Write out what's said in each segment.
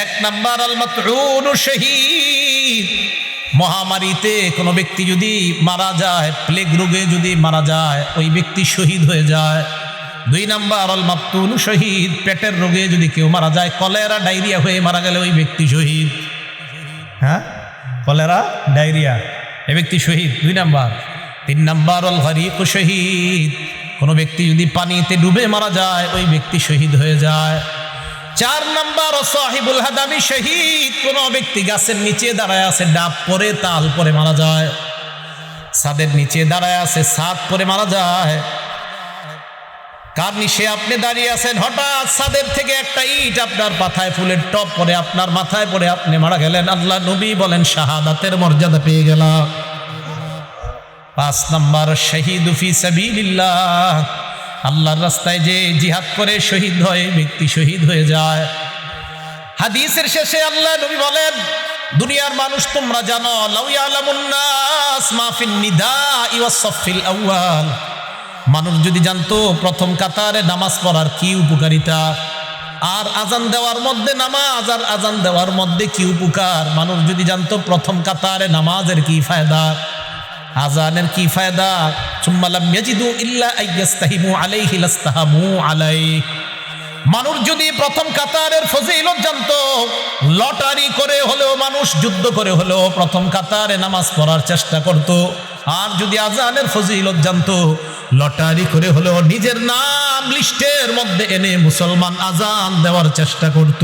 এক নাম্বার আল মাতউন শহীদ, মহামারীতে কোনো ব্যক্তি যদি মারা যায়, প্লেগ রোগে যদি মারা যায়, ওই ব্যক্তি শহীদ হয়ে যায়। দুই নাম্বার আল মাকতুন শহীদ, পেটের রোগে যদি কেউ মারা যায়, কলেরা ডায়রিয়া হয়ে মারা গেলে ওই ব্যক্তি শহীদ। হ্যাঁ, কলেরা ডায়রিয়া, এই ব্যক্তি শহীদ, দুই নাম্বার। তিন নাম্বার আল গরিক শহীদ, কোনো ব্যক্তি যদি পানিতে ডুবে মারা যায়, ওই ব্যক্তি শহীদ হয়ে যায়। চার নাম্বার সাহিবুল হাদামি শহীদ, কোনো ব্যক্তি গাছের নিচে দাঁড়ায় আছে, ডাব পরে তাল পরে মারা যায়। ছাদের নিচে দাঁড়ায় আছে, ছাদ পরে মারা যায়। কার নিচে আপনি দাঁড়িয়ে আছেন, হঠাৎ ছাদের থেকে একটা ইট আপনার মাথায়, ফুলের টপ পরে আপনার মাথায় পড়ে আপনি মারা গেলেন, আল্লাহ নবী বলেন শাহাদাতের মর্যাদা পেয়ে গেলাম। পাঁচ নাম্বার শহীদ ফি সাবিলিল্লাহ, আল্লাহর রাস্তায় যে জিহাদ করে শহীদ হয়, ব্যক্তি শহীদ হয়ে যায়। হাদিসের শেষে আল্লাহ নবী বলেন, দুনিয়ার মানুষ তোমরা জানো, লাউ ইয়ালামুন নাস মা ফিন নিদাই ওয়াস সাফিল আউয়াল, মানুষ যদি জানতো প্রথম কাতারে নামাজ পড়ার কি উপকারিতা, আর আজান দেওয়ার মধ্যে নামাজ আর আজান দেওয়ার মধ্যে কি উপকার, মানুষ যদি জানতো প্রথম কাতারে নামাজের কি ফায়দা, আজানের কি ফায়দা, সুম্মা লাম ইয়াজিদু ইল্লা আইয়াস্তাহিমু আলাইহি লাস্তাহামু আলাইহি, মানুষ যদি প্রথম কাতারের ফজিলত জানতো, লটারি করে হলেও মানুষ যুদ্ধ করে হলেও প্রথম কাতারে নামাজ পড়ার চেষ্টা করত। আর যদি আজানের ফজিলত জানতো, লটারি করে হলেও নিজের নাম লিস্টের মধ্যে এনে মুসলমান আজান দেওয়ার চেষ্টা করত।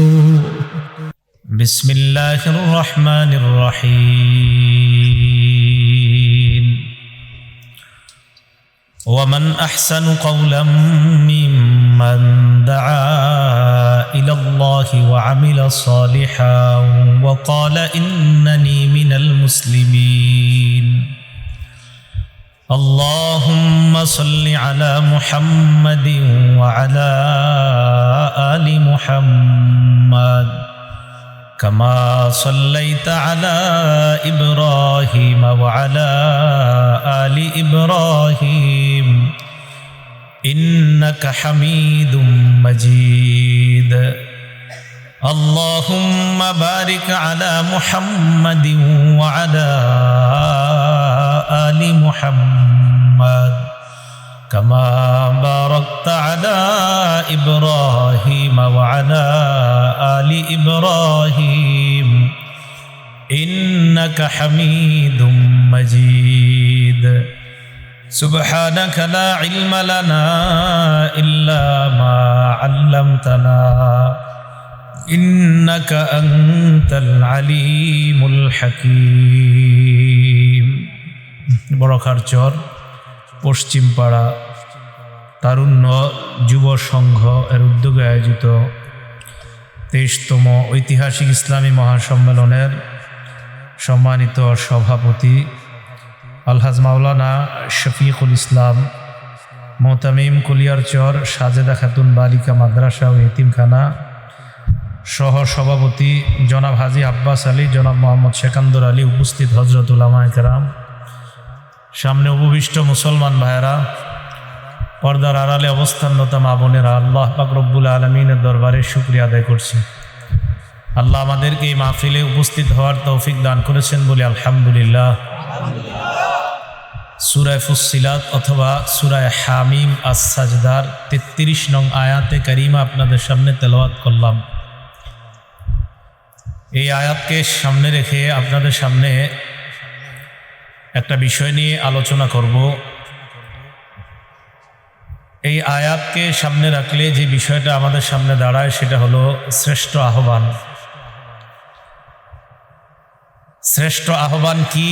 বিসমিল্লাহির রহমানির রহিম। ومن أحسن قولا ممن دعا إلى الله وعمل صالحا وقال إنني من المسلمين اللهم صل على محمد وعلى آل محمد كما صليت على إبراهيم وعلى آل إبراهيم إنك حميد مجيد اللهم بارك على محمد وعلى آل محمد كما باركت على إبراهيم وعلى آل إبراهيم إنك حميد مجيد سبحانك لا علم لنا إلا ما علمتنا إنك أنت العليم الحكيم বড়খারচর পশ্চিমপাড়া তারুণ্য যুব সংঘ এর উদ্যোগে আয়োজিত 23তম ঐতিহাসিক ইসলামী মহাসম্মেলনের সম্মানিত সভাপতি আলহাজ মাওলানা শফিকুল ইসলাম মোহতামিম কুলিয়ারচর সাজেদা খাতুন বালিকা মাদ্রাসা ও এতিমখানা সহ সভাপতি জনাব হাজী আব্বাস আলী, জনাব মোহাম্মদ সেকান্দর আলী, উপস্থিত হজরত উলামায়ে কেরাম, সামনে উপবিষ্ট মুসলমান ভাইয়েরা, পর্দার আড়ালে অবস্থানরত মা বোনেরা, আল্লাহ পাক রব্বুল আলামিনের দরবারে শুকরিয়া আদায় করছি। আল্লাহ আমাদেরকে এই মাহফিলে উপস্থিত হওয়ার তৌফিক দান করেছেন বলে আলহামদুলিল্লাহ। সূরায়ে ফুসসিলাত অথবা সূরায়ে হামিম আস-সাজদার 33 নং আয়াতে কারিমা আপনাদের সামনে তেলাওয়াত করলাম। এই আয়াতকে সামনে রেখে আপনাদের সামনে একটা বিষয় নিয়ে আলোচনা করব। এই আয়াতকে সামনে রাখলে যে বিষয়টা আমাদের সামনে দাঁড়ায় সেটা হলো শ্রেষ্ঠ আহ্বান। শ্রেষ্ঠ আহ্বান কি?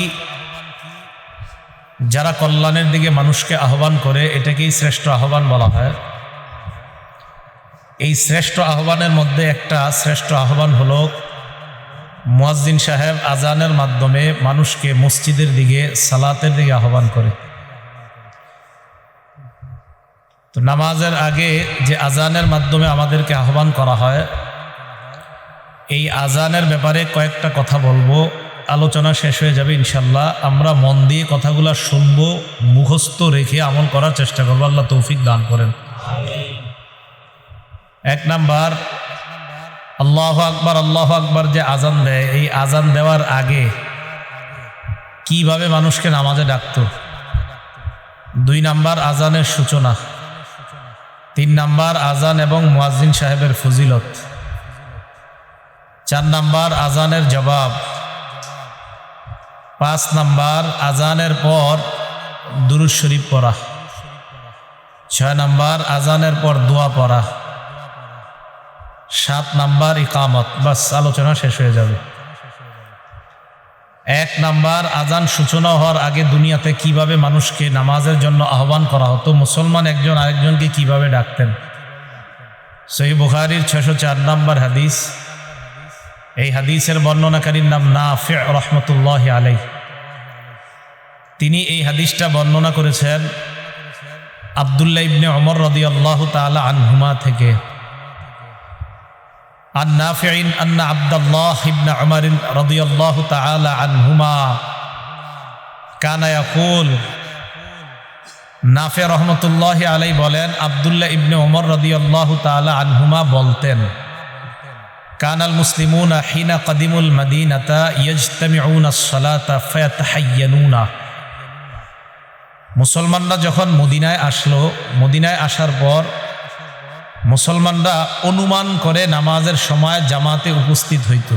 যারা কল্যাণের দিকে মানুষকে আহ্বান করে এটাকেই শ্রেষ্ঠ আহ্বান বলা হয়। এই শ্রেষ্ঠ আহ্বানের মধ্যে একটা শ্রেষ্ঠ আহ্বান হলো মুয়াজ্জিন সাহেব আজানের মাধ্যমে মানুষকে মসজিদের দিকে, সালাতের দিকে আহ্বান করে। তো নামাজের আগে যে আজানের মাধ্যমে আমাদেরকে আহ্বান করা হয়, এই আজানের ব্যাপারে কয়েকটা কথা বলবো, আলোচনা শেষ হয়ে যাবে ইনশাল্লাহ। আমরা মন দিয়ে কথাগুলো শুনবো, মুখস্থ রেখে আমল করার চেষ্টা করবো। আল্লাহ তৌফিক দান করেন। এক নাম্বার, আল্লাহু আকবার যে আজান দেয়, এই আজান দেওয়ার আগে কিভাবে মানুষকে নামাজে ডাকতো? 2 নাম্বার আজানের সূচনা, 3 নাম্বার আজান এবং মুয়াজ্জিন সাহেবের ফজিলত, 4 নাম্বার আজানের জবাব, 5 নাম্বার আজানের পর দুরূদ শরীফ পড়া, 6 নাম্বার আজানের পর দোয়া পড়া, 7 নাম্বার ইকামত। বাস, আলোচনা শেষ হয়ে যাবে। 1 নাম্বার আজান সূচনা হওয়ার আগে দুনিয়াতে কিভাবে মানুষকে নামাজের জন্য আহ্বান করা হতো, মুসলমান একজন আরেকজনকে কিভাবে ডাকতেন। সহিহ বুখারীর 604 নাম্বার হাদিস। এই হাদিসের বর্ণনাকারীর নাম নাফি' রাহমাতুল্লাহি আলাইহি। তিনি এই হাদিসটা বর্ণনা করেছেন আব্দুল্লাহ ইবনে ওমর রাদিয়াল্লাহু তাআলা আনহুমা থেকে। عن نافع أن عبد الله بن عمر رضي الله تعالى عنهما كان يقول, নাফি রহমতুল্লাহি আলাইহি বলেন, আব্দুল্লাহ ইবনে ওমর রাদিয়াল্লাহু তাআলা আনহুমা বলতেন, কানাল মুসলিমুনা হিনা কদিমুল মদিনাতা ইয়াজতামিউনা আস-সালাতা ফায়াতাহায়্যানুনা। মুসলমানরা যখন মদিনায় আসলো, মদিনায় আসার পর মুসলমানরা অনুমান করে নামাজের সময় জামাতে উপস্থিত হইত।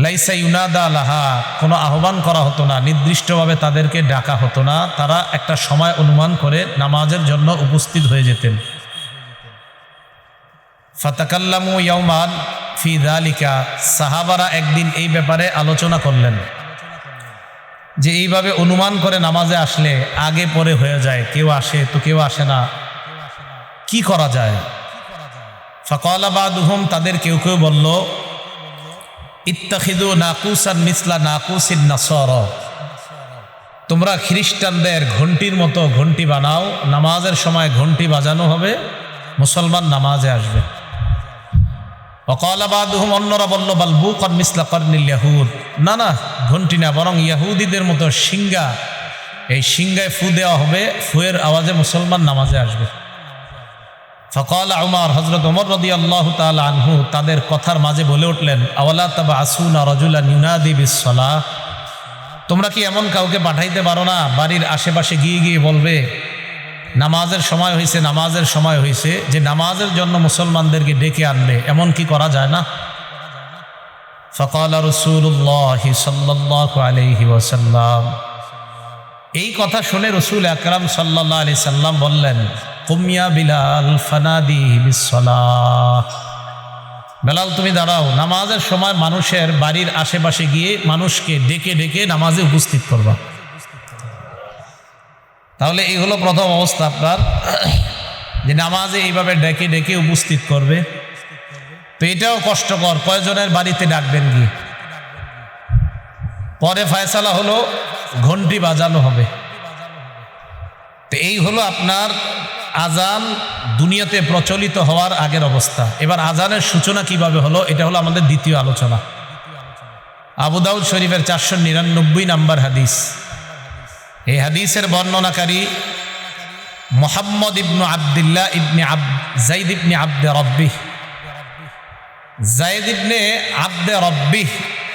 লাইসা ইউনাদা লাহা, কোনো আহ্বান করা হতো না, নির্দিষ্টভাবে তাদেরকে ডাকা হতো না, তারা একটা সময় অনুমান করে নামাজের জন্য উপস্থিত হয়ে যেতেন। ফাতাকাল্লামু ইয়াওমান ফি যালিকা, সাহাবারা একদিন এই ব্যাপারে আলোচনা করলেন যে এইভাবে অনুমান করে নামাজে আসলে আগে পরে হয়ে যায়, কেউ আসে তো কেউ আসে না, কি করা যায়? ফাকালা বাদুহুম, তাদের কেউ কেউ বলল, ইত্তাখিদু নাকুসান মিসলা নাকুসিন নাসারা, তোমরা খ্রিস্টানদের ঘন্টির মতো ঘন্টি বানাও, নামাজের সময় ঘন্টি বাজানো হবে, মুসলমান নামাজে আসবে। ওয়াকালা বাদুহুম, অন্যরা বলল, বাল বুকান মিসলা কারনিল ইয়াহুদ, না না, ঘন্টি না, বরং ইহুদিদের মতো সিংহা, এই সিংহায় ফু দেওয়া হবে, ফুয়ের আওয়াজে মুসলমান নামাজে আসবে। ফাকাল উমর, হযরত ওমর রাদিয়াল্লাহু তাআলা আনহু তাদের কথার মাঝে বলে উঠলেন, আওয়ালা তাবআসুনা রাজুলান ইউনাদি বিস-সালাহ, তোমরা কি এমন কাউকে পাঠাইতে পারো না বাড়ির আশেপাশে গিয়ে গিয়ে বলবে নামাজের সময় হয়েছে, নামাজের সময় হয়েছে, যে নামাজের জন্য মুসলমানদেরকে ডেকে আনবে, এমন কি করা যায় না? ফাকাল রাসূলুল্লাহ সাল্লাল্লাহু আলাইহি ওয়াসাল্লাম, এই কথা শুনে রাসূল আকরাম সাল্লাল্লাহু আলাইহি সাল্লাম বললেন, কুম ইয়া বিলাল ফানাদি বিস-সালাহ, বেলাল তুমি দাঁড়াও, নামাজের সময় মানুষের বাড়ির আশেপাশে গিয়ে মানুষকে ডেকে ডেকে নামাজে উপস্থিত করবা। তাহলে এই হলো প্রথম অবস্থা আপনার, যে নামাজে এইভাবে ডেকে ডেকে উপস্থিত করবে। তো এটাও কষ্টকর, কয়জনের বাড়িতে ডাকবেন গিয়ে? পরে ফয়সালা হলো ঘন্টি বাজানো হবে। তো এই হলো আপনার আজান দুনিয়াতে প্রচলিত হওয়ার আগের অবস্থা। এবার আজানের সূচনা কিভাবে হলো, এটা হলো আমাদের দ্বিতীয় আলোচনা। আবু দাউদ শরীফের 499 নাম্বার হাদিস। এই হাদিসের বর্ণনাকারী মুহাম্মদ ইবনে আব্দুল্লাহ ইবনে যায়েদ ইবনে আব্দে রব্বিহ। যায়েদ ইবনে আব্দে রব্বিহ,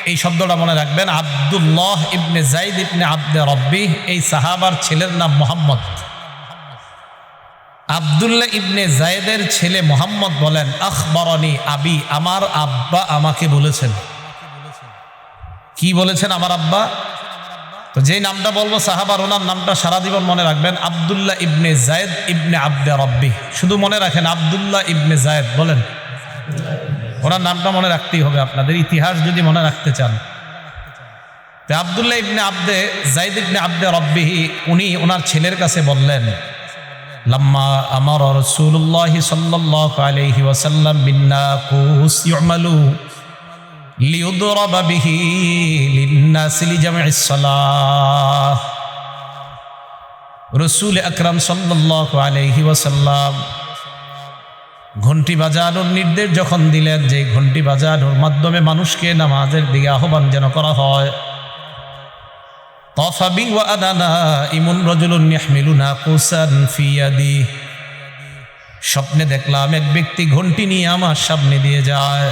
এই শব্দটা মনে রাখবেন, আব্দুল্লাহ ইবনে যায়েদ ইবনে আব্দে রব্বিহ, এই সাহাবার ছেলের নাম মুহাম্মদ। আব্দুল্লাহ ইবনে যায়েদের ছেলে মুহাম্মদ বলেন, আখবরনি আবি, আমার আব্বা আমাকে বলেছেন। কি বলেছেন? আমার আব্বা। তো যেই নামটা বলবো সাহাবার, ওনার নামটা সারা জীবন মনে রাখবেন, আব্দুল্লাহ ইবনে যায়েদ ইবনে আব্দে রব্বিহ। শুধু মনে রাখেন আব্দুল্লাহ ইবনে যায়েদ বলেন, ওনার নামটা মনে রাখতেই হবে আপনাদের, ইতিহাস যদি মনে রাখতে চান। তো আব্দুল্লাহ ইবনে আব্দে যায়েদ ইবনে আব্দে রব্বিহ, উনি ওনার ছেলের কাছে বললেন, লাম্মা আমারা রাসূলুল্লাহ সাল্লাল্লাহু আলাইহি ওয়াসাল্লাম বিন্নাকুস ইউমালু লিউদরাবা বিহি লিন্নাসি লিজামঈস সালাহ। রাসূল আকরাম সাল্লাল্লাহু আলাইহি ওয়াসাল্লাম ঘন্টি বাজানোর নির্দেশ যখন দিলেন, যে ঘন্টি বাজানোর মাধ্যমে মানুষকে নামাজের দিকে আহ্বান যেন করা হয়, তাফাবি ওয়া আনা নাইমুন রাজুলুন ইয়াহমিলু নাকুসান ফি ইয়াদি, স্বপ্নে দেখলাম এক ব্যক্তি ঘন্টি নিয়ে আমার সামনে দিয়ে যায়।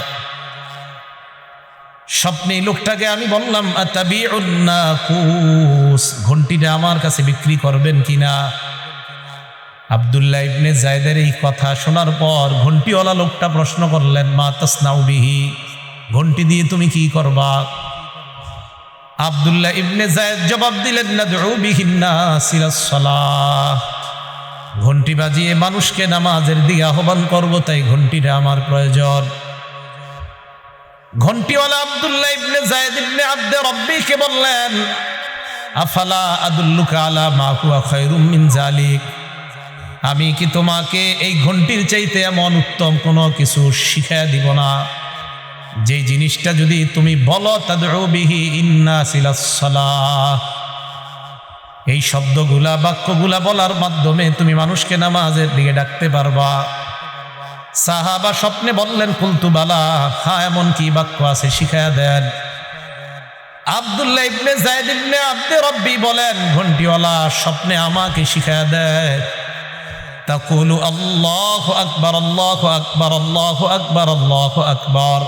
স্বপ্নে লোকটাকে আমি বললাম আতাবিউন নাকুস, ঘন্টিটা আমার কাছে বিক্রি করবেন কিনা। আব্দুল্লাহ ইবনে যায়েদের এই কথা শোনার পর ঘন্টিওয়ালা লোকটা প্রশ্ন করলেন, মা তাসনাউ বিহি, ঘন্টি দিয়ে তুমি কি করবা? আব্দুল্লাহ ইবনে যায়েদ জবাব দিলেন, নাদউ বিহিন নাস ইলাস সালাহ, ঘন্টি বাজিয়ে মানুষকে নামাজের দিকে আহ্বান করব, তাই ঘন্টিটা আমার প্রয়োজন। ঘন্টিওয়ালা আব্দুল্লাহ ইবনে যায়েদ ইবনে আব্দে রব্বিকে বললেন, আফালা আদুল্লুকা আলা মা হুয়া খায়রুম মিন যালিক, আমি কি তোমাকে এই ঘন্টির চাইতে এমন উত্তম কোনো কিছু শিখিয়ে দিব না, যে জিনিসটা যদি তুমি বলো তাদউ বিহি ইন্নাস ইলাস সালাহ, এই শব্দগুলা বাক্যগুলা বলার মাধ্যমে তুমি মানুষকে নামাজের দিকে ডাকতে পারবা। সাহাবা স্বপ্নে বললেন, কুলতু বালা, হ্যাঁ এমন কি বাক্য আছে শিখায়া দেন। আব্দুল্লাহ ইবনে যায়েদ ইবনে আব্দে রব্বি বলেন, ঘন্টিওয়ালা স্বপ্নে আমাকে শিখায়া দেয়, তাকুলু আল্লাহু আকবার আল্লাহু আকবার আল্লাহু আকবার আল্লাহু আকবার,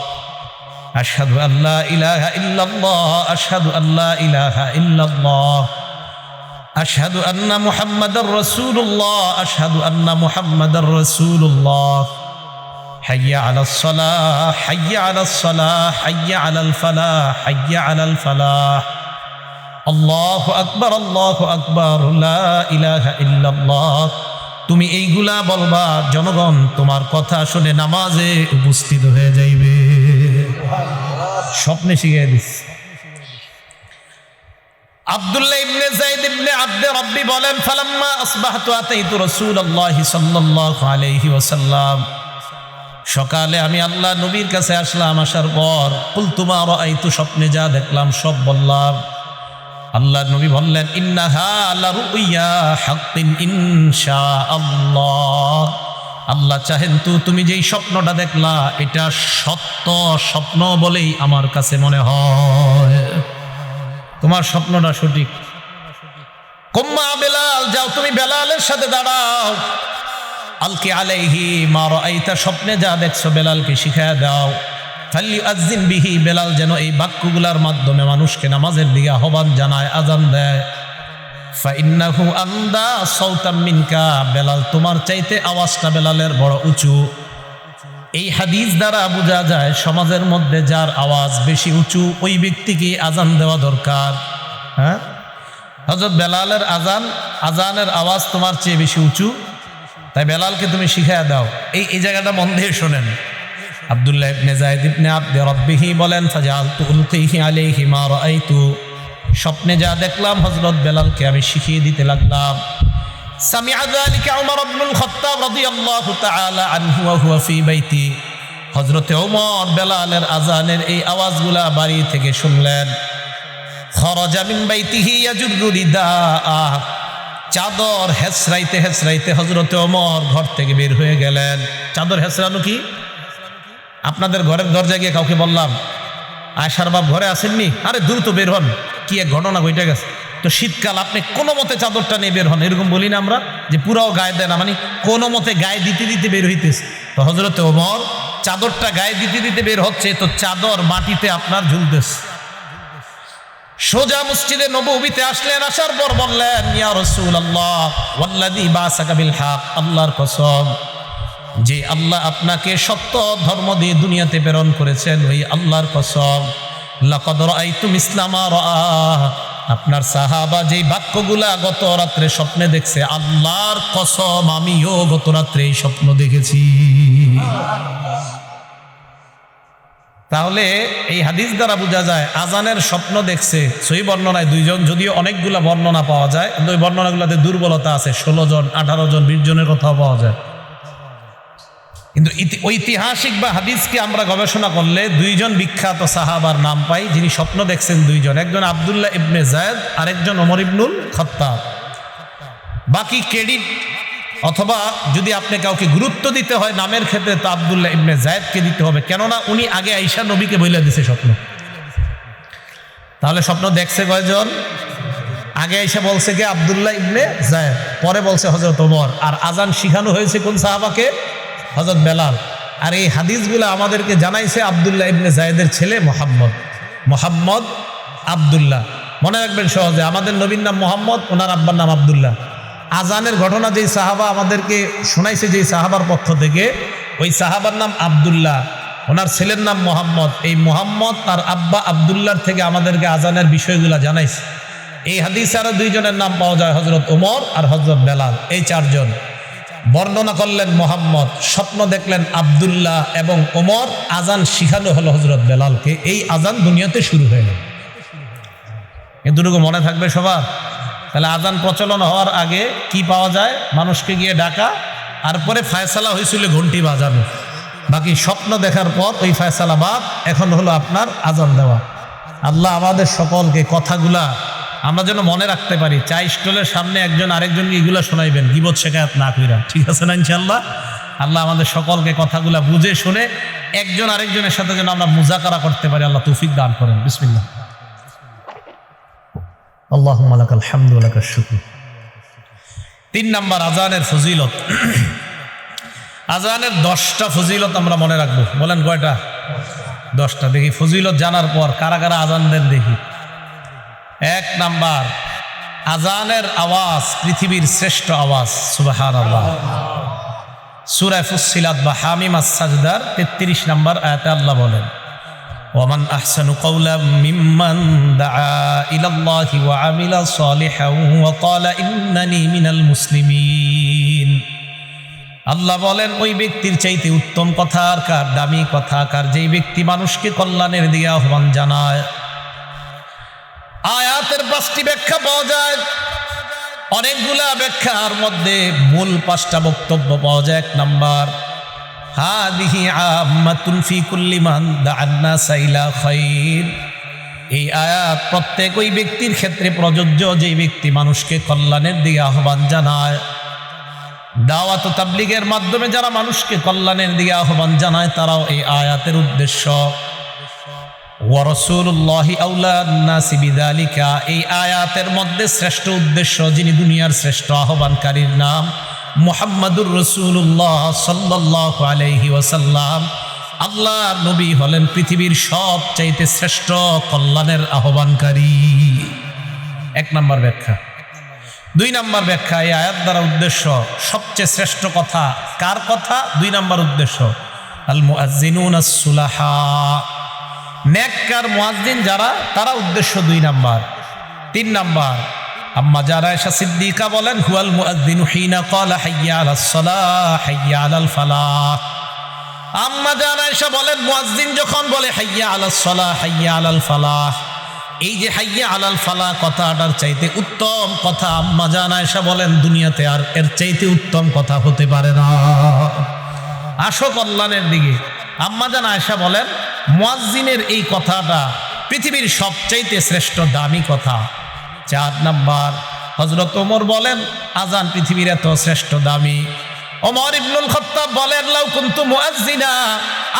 আশহাদু আল্লা ইলাহা ইল্লাল্লাহ আশহাদু আল্লা ইলাহা ইল্লাল্লাহ, আশহাদু আন্না মুহাম্মাদার রাসূলুল্লাহ আশহাদু আন্না মুহাম্মাদার রাসূলুল্লাহ, হাইয়া আলাস সালাহ হাইয়া আলাস সালাহ হাইয়া আলাল ফালাহ হাইয়া আলাল ফালাহ, আল্লাহু আকবার লা ইলাহা ইল্লাল্লাহ। তুমি এইগুলা বলবা, জনগণ তোমার কথা শুনে নামাজে উপস্থিত হয়ে যাইবে। স্বপ্নে শিখিয়ে দিস। আব্দুল্লাহ ইবনে যায়েদ ইবনে আব্দে রব্বি বলেন, ফালাম্মা আসবাহতু আতাইতু রাসূলুল্লাহি সাল্লাল্লাহু আলাইহি ওয়াসাল্লাম, সকালে আমি আল্লাহ নবীর কাছে আসলাম। আসার পর কুলতু মা রাআইতু, স্বপ্নে যা দেখলাম সব বললাম। আল্লাহ নবী বললেন, ইন্নাহা লারুইয়া হাক্কিন ইনশাআল্লাহ, আল্লাহ চাহেন তো তুমি যেই স্বপ্নটা দেখলা এটা সত্য স্বপ্ন বলেই আমার কাছে মনে হয়, তোমার স্বপ্নটা সঠিক। কুম্মা বেলাল, যাও তুমি বেলালের সাথে দাঁড়াও। আলকি আলাইহি মা রাআইতা, স্বপ্নে যা দেখছো বেলালকে শিখায়া দাও। ফালিউআযযিন বিহি, বেলাল যেন এই বাক্যগুলোর মাধ্যমে মানুষকে নামাজের দিকে আহ্বান জানায়, আযান দেয়। ফাইন্নাহু আমদা সাওতাম মিনকা, বেলাল তোমার চাইতে আওয়াজটা বেলালের বড় উঁচু। এই হাদিস দ্বারা বোঝা যায় সমাজের মধ্যে যার আওয়াজ বেশি উঁচু ওই ব্যক্তিকে আজান দেওয়া দরকার। হ্যাঁ, হযরত বেলালের আজানের আওয়াজ তোমার চেয়ে বেশি উঁচু, তাই বেলালকে তুমি শিখায়া দাও। এই জায়গাটা মন দিয়ে শোনেন। আব্দুল্লাহ ইবনে যায়েদ ইবনে আব্দে রব্বিহি বলেন, ফাজালতু উলকিহি আলাইহি মা রাআইতু, স্বপ্নে যা দেখলাম হযরত বেলালকে আমি শিখিয়ে দিতে লাগলাম। সামিআ যালিকা উমর ইবনুল খাত্তাব রাদিয়াল্লাহু তাআলা আনহু ওয়া হুয়া ফি বাইতি, হযরত ওমর বেলালের আজানের এই আওয়াজগুলা বাড়ি থেকে শুনলেন। খরাজা মিন বাইতিহি ইয়াজুরু রিদাআ, চাদর হেসরাইতে হেসরাইতে হযরত ওমর ঘর থেকে বের হয়ে গেলেন। চাদর হেসরানো কি? আপনাদের ঘরের দরজায় গিয়ে কাউকে বললাম, আয়সার বাপ ঘরে আসেননি, আরে দ্রুত বের হন, কি এক ঘটনা ঘটে গেছে। তো শীতকাল আপনি কোনো মতে চাদরটা নিয়ে বের হন, এরকম বলি না আমরা যে পুরাও গায়ে দেয় না, মানে কোনো মতে গায়ে দিতে দিতে বের হইতেছে। তো হযরত ওমর চাদরটা গায়ে দিতে দিতে বের হচ্ছে, তো চাদর মাটিতে আপনার ঝুলতেছে। সোজা মসজিদে নববীতে আসলেন। আসার পর বললেন, ইয়া রাসূলুল্লাহ ওয়াল্লাযী বাসাকা বিল হক, আল্লাহর কসম যে আল্লাহ আপনাকে সত্য ধর্ম দিয়ে দুনিয়াতে প্রেরণ করেছেন, ওই আল্লাহর কসম, লাকাদ রাআইতু মিসলা মা রাআ, আপনার সাহাবা যেই বাক্যগুলা গত রাত্রে স্বপ্নে দেখছে, আল্লাহর কসম আমিও গত রাত্রে এই স্বপ্ন দেখেছি। তাহলে এই হাদিস দ্বারা বোঝা যায় আজানের স্বপ্ন দেখছে সহিহ বর্ণনায় দুইজন, যদিও অনেকগুলা বর্ণনা পাওয়া যায়, কিন্তু ওই বর্ণনাগুলোতে দুর্বলতা আছে। 16 জন, 18 জন, 20 জনের কথাও পাওয়া যায়। কিন্তু ঐতিহাসিক বা হাদিসকে আমরা গবেষণা করলে দুইজন বিখ্যাত সাহাবার নাম পাই যিনি স্বপ্ন দেখছেন দুইজন, একজন আব্দুল্লাহ ইবনে যায়েদ, আরেকজন ওমর ইবনুল খাত্তাব। বাকি ক্রেডিট অথবা যদি আপনি কাউকে গুরুত্ব দিতে হয় নামের ক্ষেত্রে, তো আব্দুল্লাহ ইবনে যায়েদকে দিতে হবে, কেননা উনি আগে আয়েশা নবীকে বইলা দিছে স্বপ্ন। তাহলে স্বপ্ন দেখছে কয়জন? আগে এসে বলছে কে? আব্দুল্লাহ ইবনে যায়েদ, পরে বলছে হযরত ওমর। আর আজান শিখানো হয়েছে কোন সাহাবাকে? হযরত বেলাল। আর এই হাদিসগুলো আমাদেরকে জানাইছে আব্দুল্লাহ ইবনে যায়েদের ছেলে মোহাম্মদ আব্দুল্লাহ। মনে রাখবেন সহজে, আমাদের নবীর নাম মোহাম্মদ, ওনার আব্বার নাম আব্দুল্লাহ। আজানের ঘটনা যেই সাহাবা আমাদেরকে শোনাইছে, যেই সাহাবার পক্ষ থেকে, ওই সাহাবার নাম আব্দুল্লাহ, ওনার ছেলের নাম মোহাম্মদ। এই মোহাম্মদ তার আব্বা আব্দুল্লাহর থেকে আমাদেরকে আজানের বিষয়গুলো জানাইছে। এই হাদিসে আরো দুইজনের নাম পাওয়া যায়, হযরত ওমর আর হযরত বেলাল। এই চারজন বর্ণনা করলেন মোহাম্মদ, স্বপ্ন দেখলেন আব্দুল্লাহ এবং ওমর, আজান শিখানো হলো হযরত বেলালকে। এই আজান দুনিয়াতে শুরু হয়ে গেল। এতটুকু মনে থাকবে সবার। তাহলে আজান প্রচলন হওয়ার আগে কি পাওয়া যায়? মানুষকে গিয়ে ডাকা, আর পরে ফায়সালা হয়েছিল ঘন্টি বাজানো। বাকি স্বপ্ন দেখার পর ওই ফায়সালা বাদ, এখন হলো আপনার আজান দেওয়া। আল্লাহ আমাদের সকলকে কথাগুলা আমরা যেন মনে রাখতে পারি। চাই স্টলের সামনে একজন আরেকজনকে এগুলো শোনাইবেন, গীবত শেখায়াত না কইরা, ঠিক আছে না ইনশাআল্লাহ? আল্লাহ আমাদের সকলকে কথাগুলা বুঝে শুনে একজন আরেকজনের সাথে যেন আমরা মুজাকারা করতে পারি, আল্লাহ তৌফিক দান করেন। বিসমিল্লাহ। আল্লাহুম্মা লাকাল হামদু ওয়া লাকাশ শুকর। 3 নাম্বার আজানের ফজিলত। আজানের 10টা ফজিলত আমরা মনে রাখবো। বলেন কয়টা? 10টা। দেখি ফজিলত জানার পর কারা কারা আজান দেন দেখি। 1 নাম্বার, আজানের আওয়াজ পৃথিবীর শ্রেষ্ঠ আওয়াজ। সুবহানাল্লাহ। সূরা ফুসসিলাত বা হামিম আস-সাজদার 33 নাম্বার আয়াতে আল্লাহ বলেন, ওয়ামান আহসানু কাওলাম মিম্মান দাআ ইলাল্লাহি ওয়া আমিলা সালিহান ওয়া ক্বালা ইন্নানি মিনাল মুসলিমিন। আল্লাহ বলেন, ওই ব্যক্তির চাইতে উত্তম কথা আর কার, দামি কথা কার, যেই ব্যক্তি মানুষকে কল্যাণের দিকে আহ্বান জানায়। আয়াতের 5টি ব্যাখ্যা পাওয়া যায়, অনেকগুলা ব্যাখ্যার মধ্যে মূল 5টা বক্তব্য পাওয়া যায়। 1 নাম্বার, হাদিহি আম্মাতুন ফি কুল্লি মান দাআন নাস ইলা খায়র। এই আয়াত প্রত্যেক ওই ব্যক্তির ক্ষেত্রে প্রযোজ্য, যেই ব্যক্তি মানুষকে কল্যাণের দিকে আহ্বান জানায়। দাওয়াত ও তাবলীগের মাধ্যমে যারা মানুষকে কল্যাণের দিকে আহ্বান জানায়, তারাও এই আয়াতের উদ্দেশ্য। ওয়া রাসূলুল্লাহি আওলান নাসি বিযালিকা। এই আয়াতের মধ্যে শ্রেষ্ঠ উদ্দেশ্য, যিনি দুনিয়ার শ্রেষ্ঠ আহ্বানকারীর নাম মুহাম্মাদুর রাসূলুল্লাহ সাল্লাল্লাহু আলাইহি ওয়াসাল্লাম। আল্লাহর নবী হলেন পৃথিবীর সবচাইতে শ্রেষ্ঠ কল্যাণের আহ্বানকারী। 1 নাম্বার ব্যাখ্যা। 2 নাম্বার ব্যাখ্যা, এই আয়াত দ্বারা উদ্দেশ্য সবচেয়ে শ্রেষ্ঠ কথা কার কথা? 2 নাম্বার উদ্দেশ্য, আল মুআজ্জিনুন আস-সুলাহা, নেককার মুয়াজ্জিন যারা, তারা উদ্দেশ্য 2 নাম্বার। 3 নাম্বার, আম্মা জান আয়েশা সিদ্দিকা বলেন, হুয়াল মুআজ্জিনু হিনা ক্বালা হাইয়া আলাস সালাহ হাইয়া আলাল ফালাহ। আম্মা জান আয়েশা বলেন, মুয়াজ্জিন যখন বলে হাইয়া আলাস সালাহ হাইয়া আলাল ফালাহ, এই যে হাইয়া আলাল ফালাহ কথাটার চাইতে উত্তম কথা আম্মা জান আয়েশা বলেন দুনিয়াতে আর এর চাইতে উত্তম কথা হতে পারে না। আসো কল্যাণের দিকে। আম্মা জান আয়েশা বলেন, মুয়াজ্জিনের এই কথাটা পৃথিবীর সবচাইতে শ্রেষ্ঠ দামি কথা। 4 নাম্বার, হযরত ওমর বলেন, আজান পৃথিবীর এত শ্রেষ্ঠ দামি। ওমর ইবনুল খাত্তাব বলেন, লাউ কুনতু মুআজ্জিনা,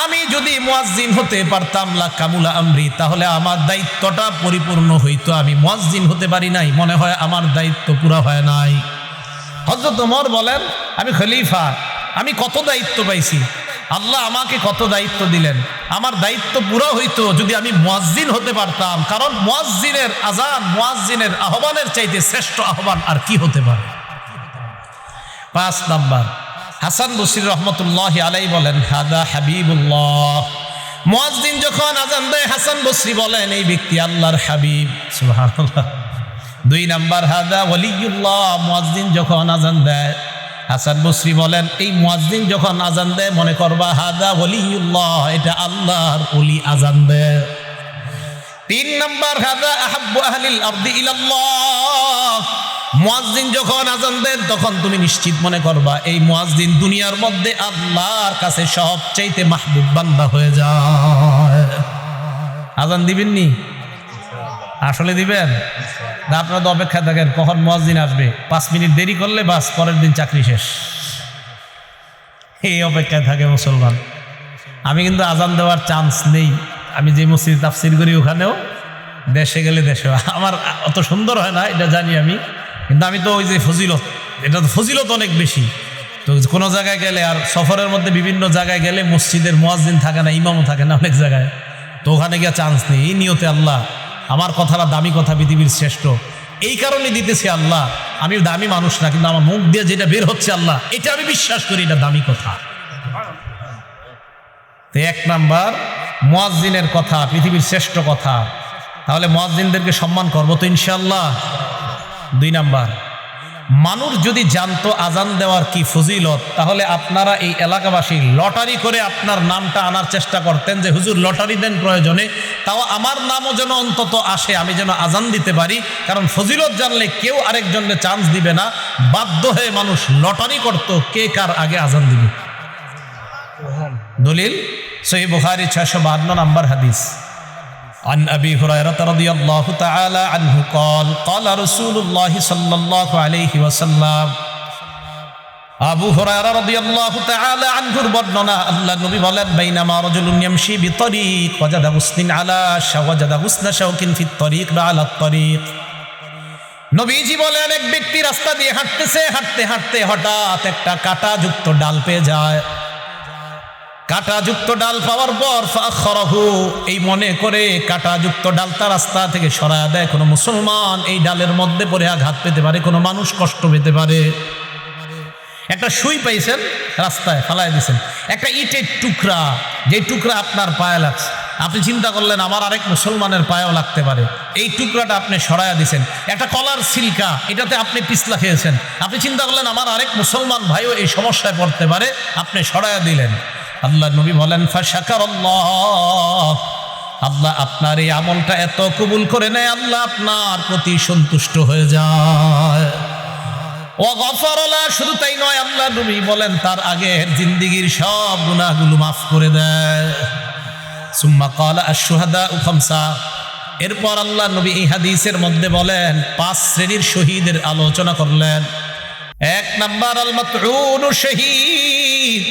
আমি যদি মুয়াজ্জিন হতে পারতাম, লা কামুলা আমরি, তাহলে আমার দায়িত্বটা পরিপূর্ণ হইতো। আমি মুয়াজ্জিন হতে পারি নাই, মনে হয় আমার দায়িত্ব পুরা হয় নাই। হযরত ওমর বলেন, আমি খলিফা, আমি কত দায়িত্ব পাইছি, আল্লাহ আমাকে কত দায়িত্ব দিলেন, আমার দায়িত্ব পুরো হইতো যদি আমি মুয়াজ্জিন হতে পারতাম। কারণ মুয়াজ্জিনের আজান, মুয়াজ্জিনের আহ্বানের চাইতে শ্রেষ্ঠ আহ্বান আর কি হতে পারে। 5 নাম্বার, হাসান বসরি রহমতুল্লাহি আলাইহি বলেন, হাদা হাবিবুল্লাহ। মুয়াজ্জিন যখন আজান দেয়, হাসান বসরি বলেন, এই ব্যক্তি আল্লাহর হাবিব। সুবহানাল্লাহ। 2 নাম্বার, হাদা ওয়ালিউল্লাহ। মুয়াজ্জিন যখন আজান দেয়, হাসান বসরি বলেন, এই মুয়াজ্জিন যখন আজান দেয়, মনে করবা হাদা ওয়ালিউল্লাহ, এটা আল্লাহর ওলি আজান দেয়। 3 নাম্বার, হাদা আহাব্বু আহলিল আরদি ইলাল্লাহ। মুয়াজ্জিন যখন আজান দেন, তখন তুমি নিশ্চিত মনে করবা এই মুয়াজ্জিন দুনিয়ার মধ্যে আল্লাহর কাছে সবচাইতে মাহবুব বান্দা হয়ে যায়। আজান দিবেন নি? আসলে দিবেন না? আপনারা তো অপেক্ষা থাকেন কখন মুয়াজ্জিন আসবে। 5 মিনিট দেরি করলে বাস, পরের দিন চাকরি শেষ। এই অপেক্ষায় থাকে মুসলমান। আমি কিন্তু আজান দেওয়ার চান্স নেই। আমি যে মসজিদে তাফসীর করি ওখানেও দেশে গেলে দেশে। আমার অত সুন্দর হয় না এটা জানি আমি, কিন্তু আমি তো ওই যে ফজিলত, এটা তো ফজিলত অনেক বেশি। তো কোনো জায়গায় গেলে, আর সফরের মধ্যে বিভিন্ন জায়গায় গেলে মসজিদের মুয়াজ্জিন থাকে না, ইমামও থাকে না অনেক জায়গায়, তো ওখানে গিয়ে চান্স নেই। এই নিয়তে আল্লাহ আমার কথাটা দামি কথা, পৃথিবীর শ্রেষ্ঠ, এই কারণে দিতেছি আল্লাহ। আমি দামি মানুষ না, কিন্তু আমার মুখ দিয়ে যেটা বের হচ্ছে আল্লাহ, এটা আমি বিশ্বাস করি এটা দামি কথা। তো এক নাম্বার মুয়াজ্জিনের কথা পৃথিবীর শ্রেষ্ঠ কথা, তাহলে মুয়াজ্জিনদেরকে সম্মান করবো তো ইনশাআল্লাহ। 2 নাম্বার, মানুষ যদি জানতো আজান দেওয়ার কি ফজিলত, তাহলে আপনারা এই এলাকাবাসী লটারি করে আপনার নামটা আনার চেষ্টা করতেন, যে হুজুর লটারি দেন প্রয়োজনে, তাও আমার নামও যেন অন্তত আসে, আমি যেন আজান দিতে পারি। কারণ ফজিলত জানলে কেউ আরেকজনকে চান্স দিবে না, বাধ্য হয়ে মানুষ লটারি করত কে কার আগে আজান দিবে। দলিল সহিহ বুখারী 652 নম্বর হাদিস। عن أبي هريرة رضي الله تعالى عنه قال قال رسول الله صلى الله عليه وسلم আবু হুরায়রা রাদিয়াল্লাহু তাআলা আনহুর বর্ণনা, আল্লাহর নবী বলেন, বাইনামা রাজুলুন ইয়ামশি বিতরিক ওয়াজাদা হুসনিন আলা শাওয়াজাদা হুসনা শাওকিন ফিত তরিক বা আলা তরিক। নবীজি বলেন, এক ব্যক্তি রাস্তা দিয়ে হাঁটতেছে, হাঁটতে হাঁটতে হঠাৎ একটা কাঁটাযুক্ত ডাল পেয়ে যায়। কাঁটাযুক্ত ডাল পাওয়ার পর ফাখরাহু, এই মনে করে কাঁটাযুক্ত ডালটা রাস্তা থেকে সরায় দেয়। কোনো মুসলমান এই ডালের মধ্যে পড়ে আঘাত পেতে পারে, কোনো মানুষ কষ্ট পেতে পারে। একটা সুই পাইছেন, রাস্তায় ফালাই দিয়েছেন, একটা ইটের টুকরা, যে টুকরা আপনার পায়ে লাগছে, আপনি চিন্তা করলেন আমার আরেক মুসলমানের পায়েও লাগতে পারে, এই টুকরাটা আপনি সরাইয়া দিয়েছেন। একটা কলার সিল্কা, এটাতে আপনি পিছলা খেয়েছেন, আপনি চিন্তা করলেন আমার আরেক মুসলমান ভাইও এই সমস্যায় পড়তে পারে, আপনি সরাইয়া দিলেন। আল্লাহ নবী বলেন, ফাশাকারাল্লাহ, আল্লাহ আপনার এই আমলটা এত কবুল করে নেয়, আল্লাহ আপনার প্রতি সন্তুষ্ট হয়ে যায়। ও গফরলা, শুধু তাই নয়, আল্লাহ নবী বলেন তার আগের জিন্দেগীর সব গুনাহগুলো মাফ করে দেয়। সুম্মা ক্বালা আশ-শুহাদাউ খামসা, এরপর আল্লাহ নবী এই হাদিসের মধ্যে বলেন 5 শ্রেণীর শহীদের আলোচনা করলেন। 1 নাম্বার আল মাতউনু শহীদ,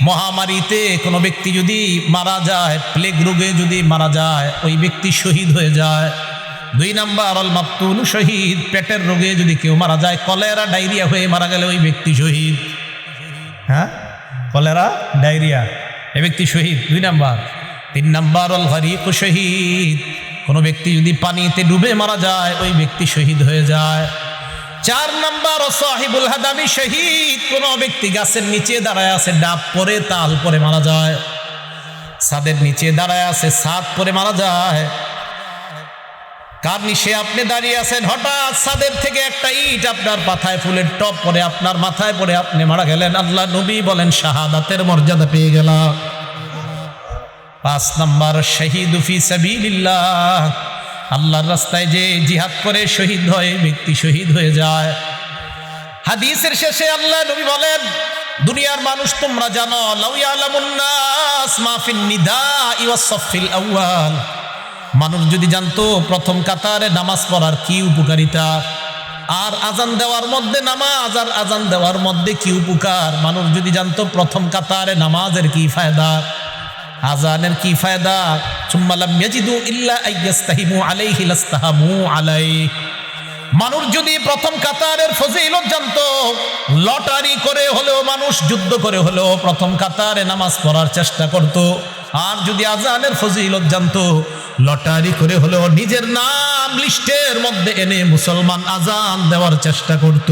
মহামারীতে কোনো ব্যক্তি যদি মারা যায়, প্লেগ রোগে যদি মারা যায়, ওই ব্যক্তি শহীদ হয়ে যায়। 2 নাম্বার আল মাকতুনু শহীদ, পেটের রোগে যদি কেউ মারা যায়, কলেরা ডায়রিয়া হয়ে মারা গেলে ওই ব্যক্তি শহীদ। হ্যাঁ, কলেরা ডায়রিয়া, এই ব্যক্তি শহীদ 2 নাম্বার। 3 নাম্বার আল গরিক শহীদ, কোনো ব্যক্তি যদি পানিতে ডুবে মারা যায়, ওই ব্যক্তি শহীদ হয়ে যায়। 4 নাম্বার সাহিবুল হাদামি শহীদ, কোনো ব্যক্তি গাছের নিচে দাঁড়ায় আছে, ডাব পরে তাল পরে মারা যায়, ছাদের নিচে দাঁড়ায় আছে, ছাদ পরে মারা যায়। কার নিচে আপনি দাঁড়িয়ে আছেন, হঠাৎ ছাদের থেকে একটা ইট আপনার মাথায়, ফুলের টপ পরে আপনার মাথায় পড়ে আপনি মারা গেলেন, আল্লাহ নবী বলেন শাহাদাতের মর্যাদা পেয়ে গেলাম। 5 নাম্বার শহীদ ফি সাবিলিল্লাহ, আল্লাহর রাস্তায় যে জিহাদ করে শহীদ হয়, ব্যক্তি শহীদ হয়ে যায়। হাদিসের শেষে আল্লাহ নবী বলেন, দুনিয়ার মানুষ তোমরা জানো, লাউ ইয়ালামুন নাস মা ফিন নিদাই ওয়াস সাফিল আউয়াল, মানুষ যদি জানতো প্রথম কাতারে নামাজ পড়ার কি উপকারিতা, আর আজান দেওয়ার মধ্যে নামাজ আর আজান দেওয়ার মধ্যে কি উপকার, মানুষ যদি জানতো প্রথম কাতারে নামাজের কি ফায়দা, আজানের কি ফায়দা, সুম্মা লাম ইয়াজিদু ইল্লা আইয়াস্তাহিমু আলাইহি লাস্তাহামু আলাইহি, মানুষ যদি প্রথম কাতারের ফজিলত জানতো, লটারি করে হলেও মানুষ যুদ্ধ করে হলেও প্রথম কাতারে নামাজ পড়ার চেষ্টা করত। আর যদি আজানের ফজিলত জানতো, লটারি করে হলেও নিজের নাম লিস্টের মধ্যে এনে মুসলমান আজান দেওয়ার চেষ্টা করত।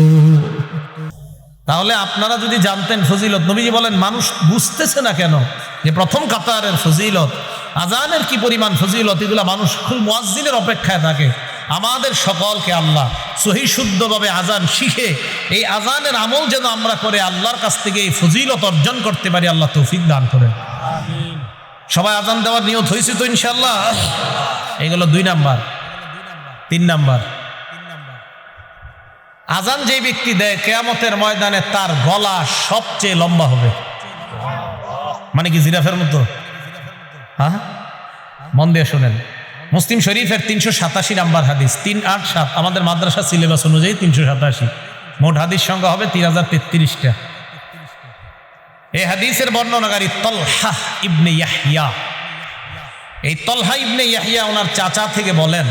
তাহলে আপনারা যদি জানতেন ফজিলত, নবীজি বলেন মানুষ বুঝতেছে না কেন যে প্রথম কাতারের ফজিলত, আজানের কি পরিমাণ ফজিলত, এগুলা মানুষ খুব মুয়াজ্জিনের অপেক্ষায় থাকে। আমাদের সকলকে আল্লাহ সহি শুদ্ধভাবে আজান শিখে এই আজানের আমল যেন আমরা করে আল্লাহর কাছ থেকে এই ফজিলত অর্জন করতে পারি, আল্লাহ তৌফিক দান করেন। সবাই আজান দেওয়ার নিয়ত হয়েছে তো ইনশাআল্লাহ। এগুলো 2 নাম্বার। 3 নাম্বার, আজান যে ব্যক্তি দেয় কিয়ামতের ময়দানে তার গলা সবচেয়ে লম্বা হবে, মানে কি জিরাফের মতো। হ্যাঁ, মন দিয়ে শোনেন, মুসলিম শরীফের 387 নাম্বার হাদিস, 387, আমাদের মাদ্রাসা সিলেবাস অনুযায়ী 387, মোট হাদিস সংখ্যা হবে 3033টা। এই হাদিসের বর্ণনাকারী তালহা ইবনে ইয়াহইয়া, এই তলহা ইবনে ইয়াহইয়া ওনার চাচা থেকে বলেন,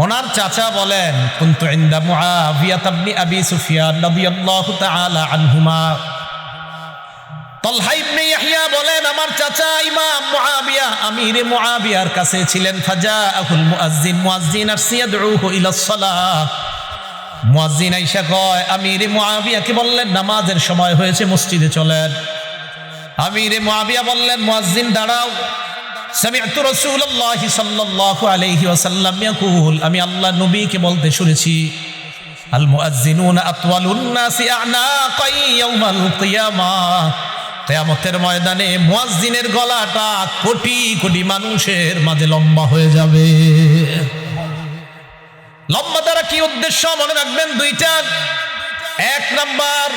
ওনার চাচা বলেন কুনতু ইনদা মুআবিয়া ইবনে আবি সুফিয়ান রাদিয়াল্লাহু তাআলা আনহুমা। তলহা ইবনে ইয়াহইয়া বলেন আমার চাচা ইমাম মুআবিয়া আমিরে মুআবিয়ার কাছে ছিলেন। ফাজাআহুল মুআজ্জিন, মুআজ্জিন আসছে ইয়াদউহু ইলাস সালাহ। মুয়াজ্জিন আইসা কয় আমিরে মুআবিয়াকে বললেন নামাজের সময় হয়েছে, মসজিদে চলেন। আমিরে মুআবিয়া বললেন মুয়াজ্জিন দাঁড়াও। সামি'তু রাসূলুল্লাহ সাল্লাল্লাহু আলাইহি ওয়াসাল্লাম ইয়াকুল, আমি আল্লাহ নবীকে বলতে শুনেছি আল মুআজ্জিনুনা আতওয়ালুন নাসি আ'নাকান ইয়াউমাল কিয়ামাহ, কিয়ামতের ময়দানে মুয়াজ্জিনের গলাটা কোটি কোটি মানুষের মাঝে লম্বা হয়ে যাবে। লম্বা দ্বারা কি উদ্দেশ্য মনে রাখবেন দুইটা। এক নাম্বার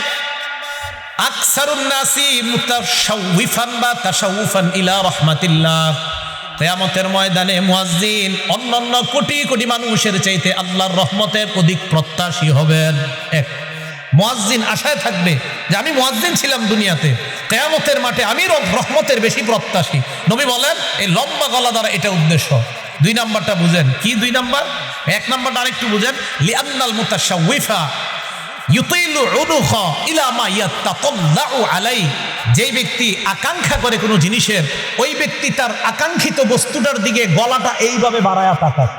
আকসারুন নাসি মুতাশাউফান বা তাশাউফান ইলা রাহমাতিল্লাহ, কিয়ামতের ময়দানে মুয়াজ্জিন অন্যান্য কোটি কোটি মানুষের চাইতে আল্লাহর রহমতের অধিক প্রত্যাশী হবেন। এক, মুয়াজ্জিন আশায় থাকবে যে আমি মুয়াজ্জিন ছিলাম দুনিয়াতে, কিয়ামতের মাঠে আমি রহমতের বেশি প্রত্যাশী। নবী বলেন এই লম্বা গলা দ্বারা এটা উদ্দেশ্য। দুই নাম্বারটা বুঝেন কি? দুই নাম্বার, এক নাম্বারটা আরেকটু বুঝেন। লিআন্নাল মুতাশাউফা ইউতিলু উনুখা ইলা মা ইয়াতাতাল্লাউ আলাই, যেই ব্যক্তি আকাঙ্ক্ষা করে কোনো জিনিসের, ওই ব্যক্তি তার আকাঙ্ক্ষিত বস্তুটার দিকে গলাটা এইভাবে বাড়ায়া তাকায়।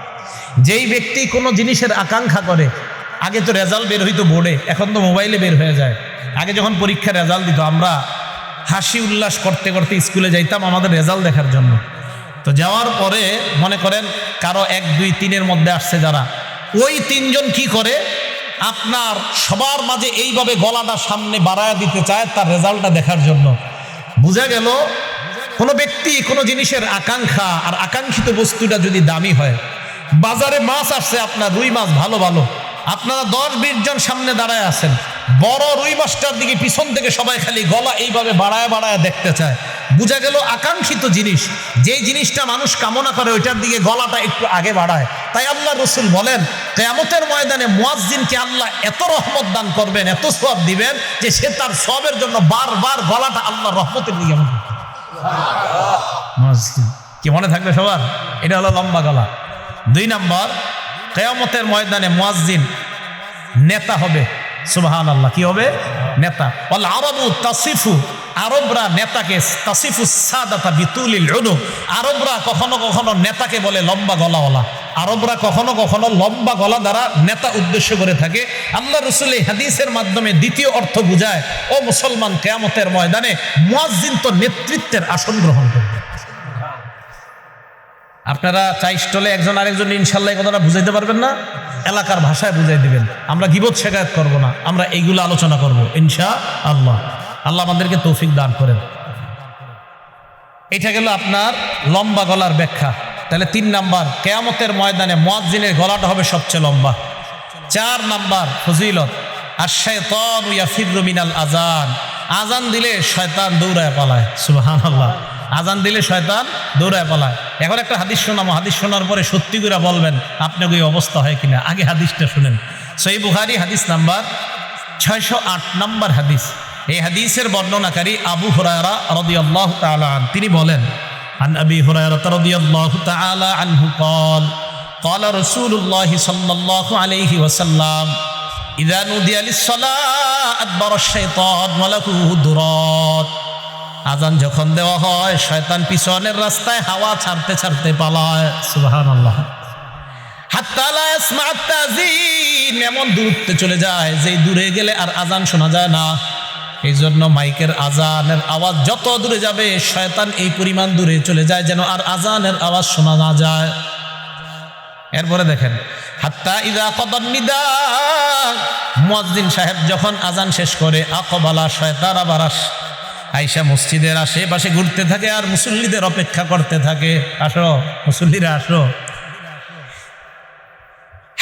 যেই ব্যক্তি কোনো জিনিসের আকাঙ্ক্ষা করে, আগে তো রেজাল্ট বের হইতো বোর্ডে, এখন তো মোবাইলে বের হয়ে যায়। আগে যখন পরীক্ষার রেজাল্ট দিত আমরা হাসি উল্লাস করতে করতে স্কুলে যাইতাম আমাদের রেজাল্ট দেখার জন্য। তো যাওয়ার পরে মনে করেন কারো 1, 2, 3-এর মধ্যে আসছে যারা, ওই তিনজন কি করে আপনার সবার মাঝে এইভাবে গলাটা সামনে বাড়ায় দিতে চায় তার রেজাল্টটা দেখার জন্য। বোঝা গেল কোনো ব্যক্তি কোনো জিনিসের আকাঙ্ক্ষা আর আকাঙ্ক্ষিত বস্তুটা যদি দামি হয়, বাজারে মাছ আসছে আপনার রুই মাছ ভালো ভালো, আপনারা 10-20 জন সামনে দাঁড়ায় আছেন, বড় রুই মাছটার দিকে পিছন থেকে সবাই খালি গলা এইভাবে বাড়ায় বাড়ায় দেখতে চায়। বোঝা গেল আকাঙ্ক্ষিত জিনিস, যেই জিনিসটা মানুষ কামনা করে ওইটার দিকে গলাটা একটু আগে বাড়ায়। তাই আল্লাহ রসুল বলেন কিয়ামতের ময়দানে মুয়াজ্জিনকে আল্লাহ এত রহমত দান করবেন, এত সওয়াব দিবেন যে সে তার সওয়াবের জন্য বারবার গলাটা আল্লাহর রহমতের দিকে কি মনে থাকবে সবার? এটা হলো লম্বা গলা। দুই নাম্বার, কিয়ামতের ময়দানে মুয়াজ্জিন নেতা হবে। সুবহানাল্লাহ, কি হবে? নেতা। ওয়াল আরাবু তাসিফু, আরবরা নেতাকে তাসিফু সাদাতা বিতুলিল উনুক, আরবরা কখনো কখনো নেতাকে বলে লম্বা গলাওয়ালা। আরবরা কখনো কখনো লম্বা গলা দ্বারা নেতা উদ্দেশ্য করে থাকে। আল্লাহ রাসূল এই হাদিসের মাধ্যমে দ্বিতীয় অর্থ বুঝায়, ও মুসলমান, কিয়ামতের ময়দানে মুয়াজ্জিন তো নেতৃত্বের আসন গ্রহণ করবে। আপনারা চাই স্টলে একজন আরেকজন ইনশাল্লাহ এই কথাটা বুঝাইতে পারবেন না, এলাকার ভাষায় বুঝাই দিবেন। আমরা গীবত শেখায়ত করব না, আমরা এইগুলো আলোচনা করব ইনশাআল্লাহ। আল্লাহ আমাদেরকে তৌফিক দান করেন। এটা গেল আপনার লম্বা গলার ব্যাখ্যা। তাহলে 3 নাম্বার, কিয়ামতের ময়দানে মুয়াজ্জিনের গলাটা হবে সবচেয়ে লম্বা। 4 নাম্বার ফজিলত, আশ-শাইতানু ইয়াফিররু মিনাল আযান, আজান দিলে শয়তান দৌড়ায় পালায়। সুবহানাল্লাহ, আজান দিলে শয়তান দৌড়ায় পালায়। এখন একটা হাদিস শোনাবো, হাদিস শোনার পরে সত্যি করে বলবেন আপনাকে এই অবস্থা হয় কিনা। আগে হাদিসটা শুনেন। সহিহ বুখারী হাদিস নাম্বার 608 নাম্বার হাদিস। এই হাদিসের বর্ণনাকারী আবু হুরায়রা রাদিয়াল্লাহু তাআলা আনহু, তিনি বলেন আন আবি হুরায়রা রাদিয়াল্লাহু তাআলা আনহু قال قال رسول الله صلى الله عليه وسلم اذا نودي للصلاه ادبر الشيطان وله درات, আজান যখন দেওয়া হয় শয়তান পিছনের রাস্তায় হাওয়া ছাড়তে ছাড়তে পালায়। সুবহানাল্লাহ। হাত্তা লা ইয়াসমা আত-তাযীন, এমন দূরত্বে চলে যায় যে দূরে গেলে আর আজান শোনা যায় না। এই জন্য মাইকের আজানের আওয়াজ যত দূরে যাবে শয়তান এই পরিমাণ দূরে চলে যায় যেন আর আজানের আওয়াজ শোনা না যায়। এরপরে দেখেন, হাত্তা ইযা কাদান নিদা, মুয়াজ্জিন সাহেব যখন আজান শেষ করে, আকবালা, শয়তান আবার আইসা মসজিদের আশেপাশে ঘুরতে থাকে আর মুসল্লিদের অপেক্ষা করতে থাকে, আসো মুসল্লিরা আসো।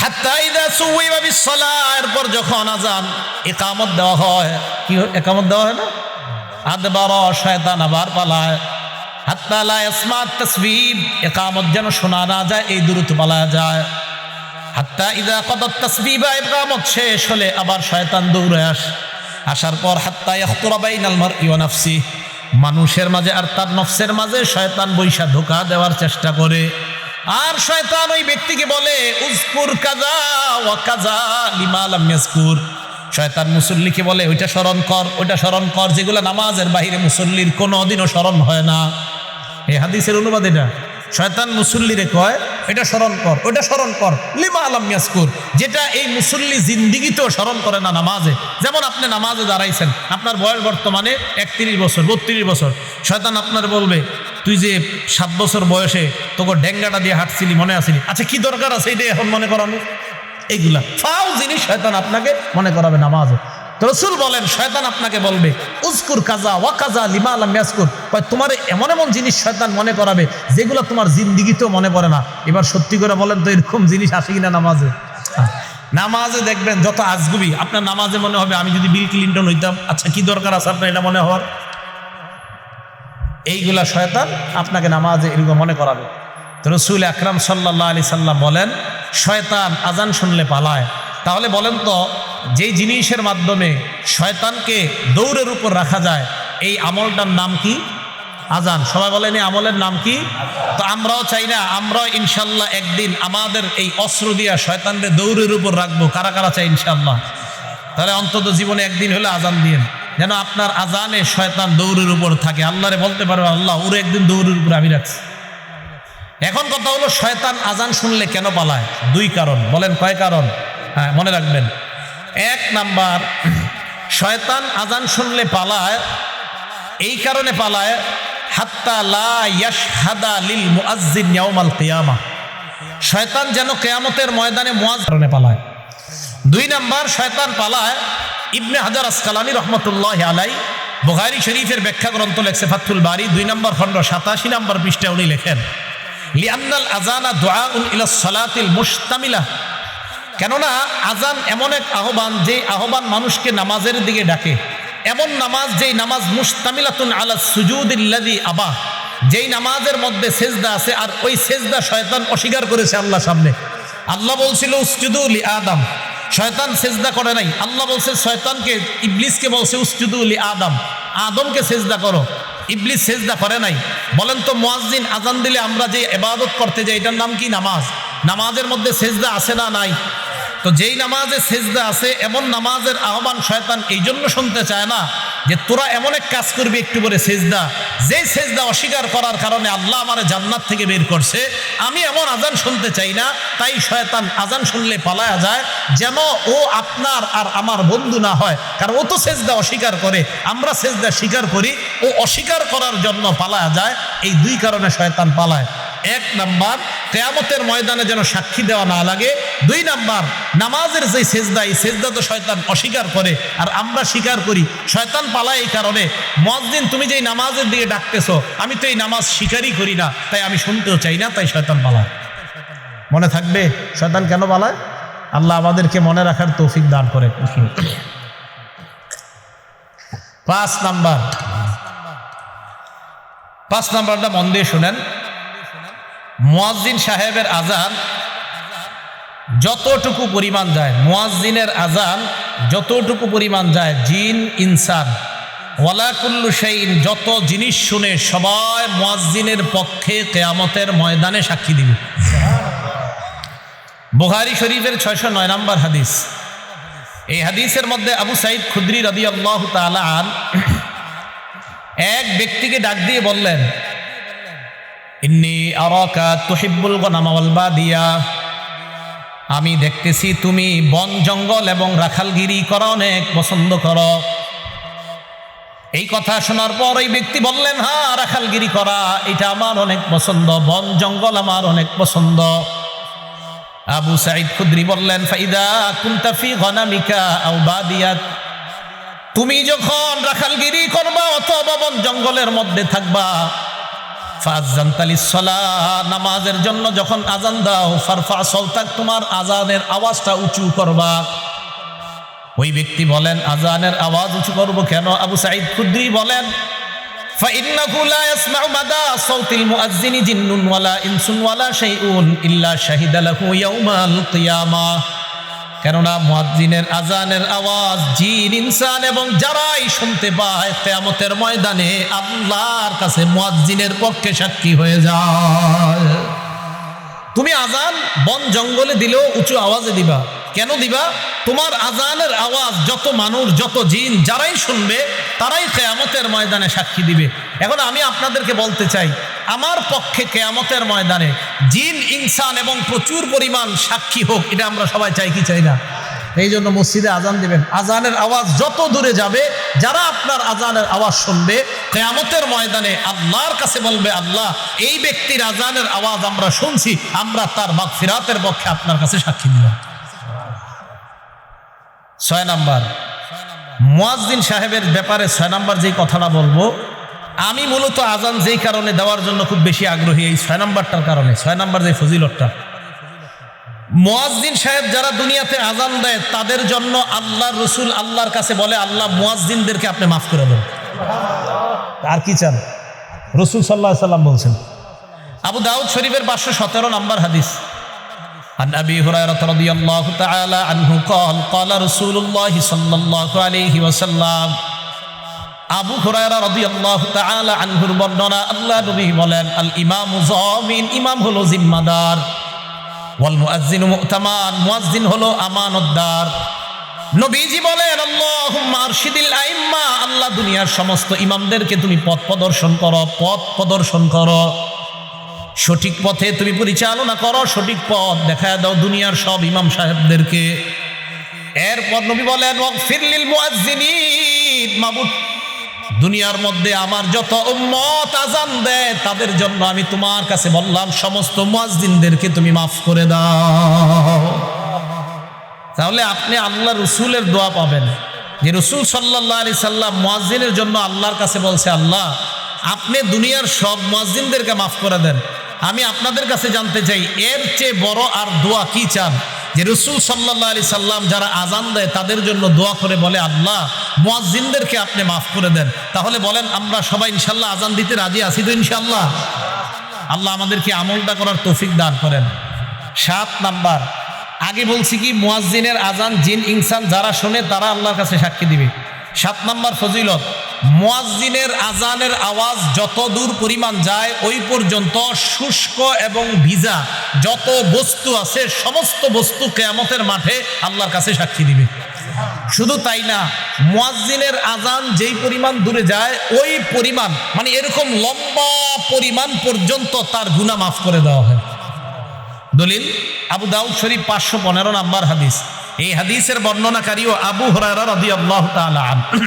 হাত্তা ইযা সুওয়িবা বিস-সালাহ, এরপর যখন আজান ইকামত দেওয়া হয়, কি ইকামত দেওয়া হয় না, আদবারা, শয়তান আবার পালায়। হাত্তা লা ইয়াসমা আত-তাসবিহ, ইকামত যেন শোনা না যায় এই দূরত্ব পালায় যায়। হাত্তা ইযা কাদাত তাসবিহ, ইকামত শেষ হলে আবার শয়তান দৌড়ে আসার পর হাত্তা ইয়াখতুরা বাইনাল মারই ওয়া নাফসি, মানুষের মাঝে আর তার নফসের মাঝে শয়তান বৈশা ধোঁকা দেওয়ার চেষ্টা করে। আর শয়তান ওই ব্যক্তিকে বলে উজকুর কাজা ওয়া কাজা লিমা লাম ইয়াজকুর। শয়তান মুসল্লিকে বলে ওইটা স্মরণ কর, ওইটা স্মরণ কর, যেগুলো নামাজের বাহিরে মুসল্লির কোনোদিনও স্মরণ হয় না। এই হাদিসের অনুবাদ এটা। শয়তান মুসল্লিরে কয় এটা স্মরণ কর, ওইটা স্মরণ কর, লিমা লাম ইয়াজকুর, যেটা এই মুসল্লি জিন্দিগিতেও স্মরণ করে না নামাজে। যেমন আপনি নামাজে দাঁড়াইছেন, আপনার বয়স বর্তমানে 31 বছর 32 বছর, শয়তান আপনার বলবে তুই যে 7 বছর বয়সে তোকে ডেঙ্গাটা দিয়ে হাঁটছিলি মনে আসিনি, আচ্ছা কি দরকার আছে এটা এখন মনে করানো? এইগুলা ফাও জিনিস শয়তান আপনাকে মনে করাবে নামাজে। তো রাসূল বলেন শয়তান আপনাকে বলবে উজকুর কাজা ওয়া কাজা লিমা লাম ইয়াজকুর, তোমার এমন এমন জিনিস শয়তান মনে করাবে যেগুলো তোমার জিন্দিগিতেও মনে পড়ে না। এবার সত্যি করে বলেন তো এরকম জিনিস আসে কিনা নামাজে? নামাজে দেখবেন যত আজগুবি, আপনার নামাজে মনে হবে আমি যদি বিল ক্লিনটন হইতাম, আচ্ছা কি দরকার আছে আপনার এটা মনে হওয়ার? এইগুলা শয়তান আপনাকে নামাজে এরকম মনে করাবে। তো রাসূল আকরাম সাল্লাল্লাহু আলাইহি সাল্লাম বলেন শয়তান আজান শুনলে পালায়। তাহলে বলেন তো যেই জিনিসের মাধ্যমে শয়তানকে দৌড়ের উপর রাখা যায় এই আমলটার নাম কি? আজান। সবাই বলেন এই আমলের নাম কি? তো আমরাও চাই না, আমরাও ইনশাল্লাহ একদিন আমাদের এই অস্ত্র দিয়া শয়তানকে দৌড়ের উপর রাখবো। কারা কারা চাই ইনশাল্লাহ? তাহলে অন্তত জীবনে একদিন হলে আজান দিন, যেন আপনার আজানে শয়তান দৌড়ের উপর থাকে। আল্লাহরে বলতে পারবে আল্লাহ ওরে একদিন দৌড়ের উপর আমি রাখছি। এখন কথা হলো শয়তান আজান শুনলে কেন পালায়? 2 কারণ। বলেন কয় কারণ? হ্যাঁ মনে রাখবেন। 1 নাম্বার, শয়তান আজান শুনলে পালায় এই কারণে পালায় হাত্তা লা ইয়াশহাদা লিল মুআজ্জিন ইয়াউমাল কিয়ামা, শয়তান যেন কিয়ামতের ময়দানে মুয়াজ্জিন কারণে পালায়। 2 নাম্বার, শয়তান পালায় ইবনে হাজার আসকালানী রাহমাতুল্লাহি আলাইহি বুখারী শরীফের ব্যাখ্যা গ্রন্থ লেখছে ফাথুল বারী 2 নম্বর খণ্ড 87 নম্বর পৃষ্ঠায় উনি লেখেন লিআন্নাল আযানা দুআউন ইলাস সালাতিল মুশতামিলা, কেননা আজান এমন এক আহ্বান যে আহ্বান মানুষকে নামাজের দিকে ডাকে। এমন নামাজ যেই নামাজ মুশতামিলাতুন আলা সুজুদিল্লাযী আবা, যেই নামাজের মধ্যে সেজদা আছে, আর ওই সেজদা শয়তান অস্বীকার করেছে আল্লাহর সামনে। আল্লাহ বলছিল উসজুদু লি আদম, শয়তান সেজদা করে নাই। আল্লাহ বলছে শয়তানকে, ইবলিসকে বলছে উসজুদু লি আদম, আদমকে সেজদা করো। ইবলিস সেজদা করে নাই। বলেন তো মুয়াজ্জিন আজান দিলে আমরা যে ইবাদত করতে যাই এটার নাম কি? নামাজ। নামাজের মধ্যে সেজদা আছে না নাই? তো যেই নামাজে সেজদা আছে এমন নামাজের আহ্বান শয়তান এই জন্য শুনতে চায় না যে তোরা এমন এক কাজ করবি একটু করে সেজদা, যেই সেজদা অস্বীকার করার কারণে আল্লাহ আমারে জান্নাত থেকে বের করছে। আমি এমন আজান শুনতে চাই না, তাই শয়তান আজান শুনলে পালায়া যায় যেন ও আপনার আর আমার বন্ধু না হয়। কারণ ও তো সেজদা অস্বীকার করে, আমরা সেজদা স্বীকার করি, ও অস্বীকার করার জন্য পালায়া যায়। এই 2 কারণে শয়তান পালায়। 1 নাম্বার, কিয়ামতের ময়দানে যেন সাক্ষী দেওয়া না লাগে। 2 নাম্বার, নামাজের যে সেজদা, এই সেজদা তো শয়তান অস্বীকার করে আর আমরা স্বীকার করি। শয়তান পালায় এই কারণে, মুয়াজ্জিন তুমি যেই নামাজের দিকে ডাকতেছো আমি তো এই নামাজ স্বীকারই করি না, তাই আমি শুনতেও চাই না, তাই শয়তান পালায়। মনে থাকবে শয়তান কেন পালায়? আল্লাহ আমাদেরকে মনে রাখার তৌফিক দান করে। 5 নাম্বারটা মন দিয়ে শুনেন। মুয়াজ্জিন সাহেবের আজান যতটুকু পরিমাণ যায়, মুয়াজ্জিনের আজান যতটুকু পরিমাণ যায়, জিন ইনসান ওয়ালা কুল্লু শাইইন, যত জিনিস শুনে সবাই মুয়াজ্জিনের পক্ষে কিয়ামতের ময়দানে সাক্ষী দিবে। বুখারী শরীফের 609 নম্বর হাদিস। এই হাদিসের মধ্যে আবু সাঈদ খুদরি রাদিয়াল্লাহু তাআলা আন এক ব্যক্তিকে ডাক দিয়ে বললেন ইন্নী আরাকা তুহিব্বুল গনামা ওয়াল বাদিয়া, আমি দেখতেছি তুমি বন জঙ্গল এবং রাখালগিরি করা অনেক পছন্দ করো। এই কথা শোনার পর এই ব্যক্তি বললেন হ্যাঁ, রাখালগিরি করা এটা আমার অনেক পছন্দ, বন জঙ্গল আমার অনেক পছন্দ। আবু সাঈদ খুদরি বললেন ফাইদা কুনতা ফি গনামিকা আও বাদিয়াত, তুমি যখন রাখালগিরি করবা অথবা বন জঙ্গলের মধ্যে থাকবা, ফাযানতালিস সালাহ, নামাজের জন্য যখন আজান দাও, ফারফা সাওতাক, তোমার আজানের আওয়াজটা উঁচু করবা। ওই ব্যক্তি বলেন আজানের আওয়াজ উঁচু করব কেন? আবু সাঈদ খুদরি বলেন ফাইন্নাহু লা ইয়াসমাউ মাদা সাওতিল মুআজ্জিনি জিন্নুন ওয়ালা ইনসুন ওয়ালা শাইউন ইল্লা শাহিদা লাহু ইয়াউমাল কিয়ামাহ, কেননা মুয়াজ্জিনের আজানের আওয়াজ জিন ইনসান এবং যারাই শুনতে পায় কিয়ামতের ময়দানে আল্লাহর কাছে মুয়াজ্জিনের পক্ষে সাক্ষী হয়ে যায়। তুমি আজান বন জঙ্গলে দিলেও উঁচু আওয়াজে দিবা। কেন দিবা? তোমার আজানের আওয়াজ যত মানুষ, যত জিন যারাই শুনবে তারাই কিয়ামতের ময়দানে সাক্ষী দিবে। এখন আমি আপনাদেরকে বলতে চাই, আমার পক্ষে কিয়ামতের ময়দানে জিন ইনসান এবং প্রচুর পরিমাণ সাক্ষী হোক, এটা আমরা সবাই চাই কি চাই না? এই জন্য মসজিদে আজান দিবেন। আজানের আওয়াজ যত দূরে যাবে, যারা আপনার আজানের আওয়াজ শুনবে কিয়ামতের ময়দানে আল্লাহর কাছে বলবে, আল্লাহ এই ব্যক্তির আজানের আওয়াজ আমরা শুনছি, আমরা তার মাগফিরাতের পক্ষে আপনার কাছে সাক্ষী দিলাম। 6 নাম্বার, মুয়াজ্জিন সাহেবের ব্যাপারে 6 নাম্বার যেই কথাটা বলবো, আমি মূলত আজান যেই কারণে দেওয়ার জন্য খুব বেশি আগ্রহী, এই 6 নাম্বারটার কারণে। 6 নাম্বার যে ফজিলতটা, মুয়াজ্জিন সাহেব যারা দুনিয়াতে আজান দেয় তাদের জন্য আল্লাহর রাসূল আল্লাহর কাছে বলে, আল্লাহ মুয়াজ্জিনদেরকে আপনি মাফ করে দেন। আর কি চান? রাসূল সাল্লাল্লাহু আলাইহি সাল্লাম বলছেন। আবু দাউদ শরীফের 517 নাম্বার হাদিস, عن أبي هريرة رضي الله تعالى عنه قال قال رسول الله صلى الله عليه وسلم আবু হুরায়রা রাদিয়াল্লাহু তাআলা আনহুর বর্ণনা, আল্লাহ নবী বলেন, আল ইমামু যামিন, ইমাম হলো জিম্মাদার, ওয়াল মুয়াজ্জিনু মু'তামান, মুয়াজ্জিন হলো আমানতদার। নবীজি বলেন, আল্লাহুম্মা আরশিদিল আইম্মা, আল্লাহ দুনিয়ার সমস্ত ইমামদেরকে তুমি পথ প্রদর্শন করো, পথ প্রদর্শন করো, সঠিক পথে তুমি পরিচালনা করো, সঠিক পথ দেখায় দাও দুনিয়ার সব ইমাম সাহেবদেরকে। এরপর নবী বলেন, ওয়াগফির লিল মুয়াজ্জিনিন, মাবুদ দুনিয়ার মধ্যে আমার যত উম্মত আজান দেয় তাদের জন্য আমি তোমার কাছে বললাম, সমস্ত মুয়াজ্জিনদেরকে তুমি মাফ করে দাও। তাহলে আপনি আল্লাহ রসুলের দোয়া পাবেন, যে রসুল সাল্লাল্লাহু আলাইহি সাল্লাম মুয়াজ্জিনের জন্য আল্লাহর কাছে বলছে, আল্লাহ আপনি দুনিয়ার সব মুয়াজ্জিনদেরকে মাফ করে দেন। আমি আপনাদের কাছে জানতে চাই, এর চেয়ে বড় আর দোয়া কি চান? যে রসুল সাল্লাল্লাহু আলাইহি সাল্লাম যারা আজান দেয় তাদের জন্য দোয়া করে বলে, আল্লাহ মুয়াজ্জিনদেরকে আপনি মাফ করে দেন। তাহলে বলেন আমরা সবাই ইনশাল্লাহ আজান দিতে রাজি আছি তো? ইনশাল্লাহ। আল্লাহ আমাদেরকে আমলটা করার তৌফিক দান করেন। 7 নাম্বার, আগে বলছি কি, মুয়াজ্জিনের আজান জিন ইনসান যারা শোনে তারা আল্লাহর কাছে সাক্ষী দিবে। 7 নাম্বার ফজিলত, মুয়াজ্জিনের আজানের আওয়াজ যত দূর পরিমাণ যায় ওই পর্যন্ত শুষ্ক এবং ভিজা যত বস্তু আছে সমস্ত বস্তু কিয়ামতের মাঠে আল্লাহর কাছে সাক্ষী দিবে। শুধু তাই না, মুয়াজ্জিনের আজান যেই পরিমাণ দূরে যায় ওই পরিমাণ, মানে এরকম লম্বা পরিমাণ পর্যন্ত তার গুনাহ মাফ করে দেওয়া হয়। দলিল আবু দাউদ শরীফ 515 নাম্বার হাদিস। এই হাদিসের বর্ণনাকারীও আবু হুরায়রা রাদিয়াল্লাহু তাআলা আনহু।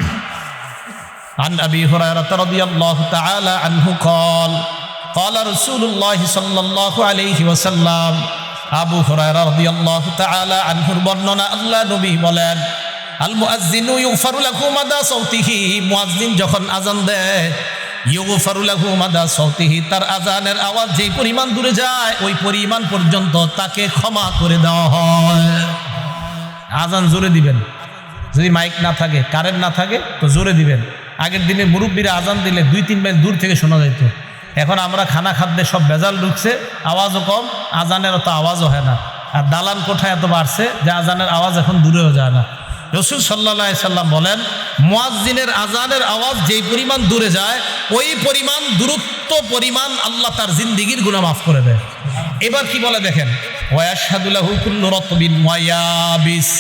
عن أبي هريرة رضي الله تعالى عنه قال قال رسول الله صلى الله عليه وسلم আবু হুরায়রা রাদিয়াল্লাহু তাআলা আনহুর বর্ণনা, আল্লাহ নবী বলেন, আল মুয়াজ্জিনু ইউগফারু লাহু মাদা সাউতিহি, মুয়াজ্জিন যখন আজান দেয়, ইউগফারু লাহু মাদা সাউতিহি, তার আজানের আওয়াজ যেই পরিমাণ দূরে যায় ওই পরিমাণ পর্যন্ত তাকে ক্ষমা করে দেওয়া হয়। আজান জোরে দিবেন, যদি মাইক না থাকে, কারেন্ট না থাকে তো জোরে দিবেন। আগের দিনে মুরব্বীরা আজান দিলে 2-3 মাইল দূর থেকে শোনা যেত। এখন আমরা খানা খাদ্যে সব ভেজাল ঢুকছে, আওয়াজও কম, আজানের অত আওয়াজও হয় না। আর দালান কোঠায় এত বাড়ছে যে আজানের আওয়াজ এখন দূরেও যায় না। রাসূল সাল্লাল্লাহু আলাইহি সাল্লাম বলেন, মুয়াজ্জিনের আজানের আওয়াজ যেই পরিমাণ দূরে যায় ওই পরিমাণ দূরত্ব পরিমাণ আল্লাহ তার জিন্দেগির গুনাহ মাফ করে দেয়। এবার কি বলে দেখেন, ওয়াশহাদু লাহু কুল্লু রাতবিন ওয়া ইয়াবিস,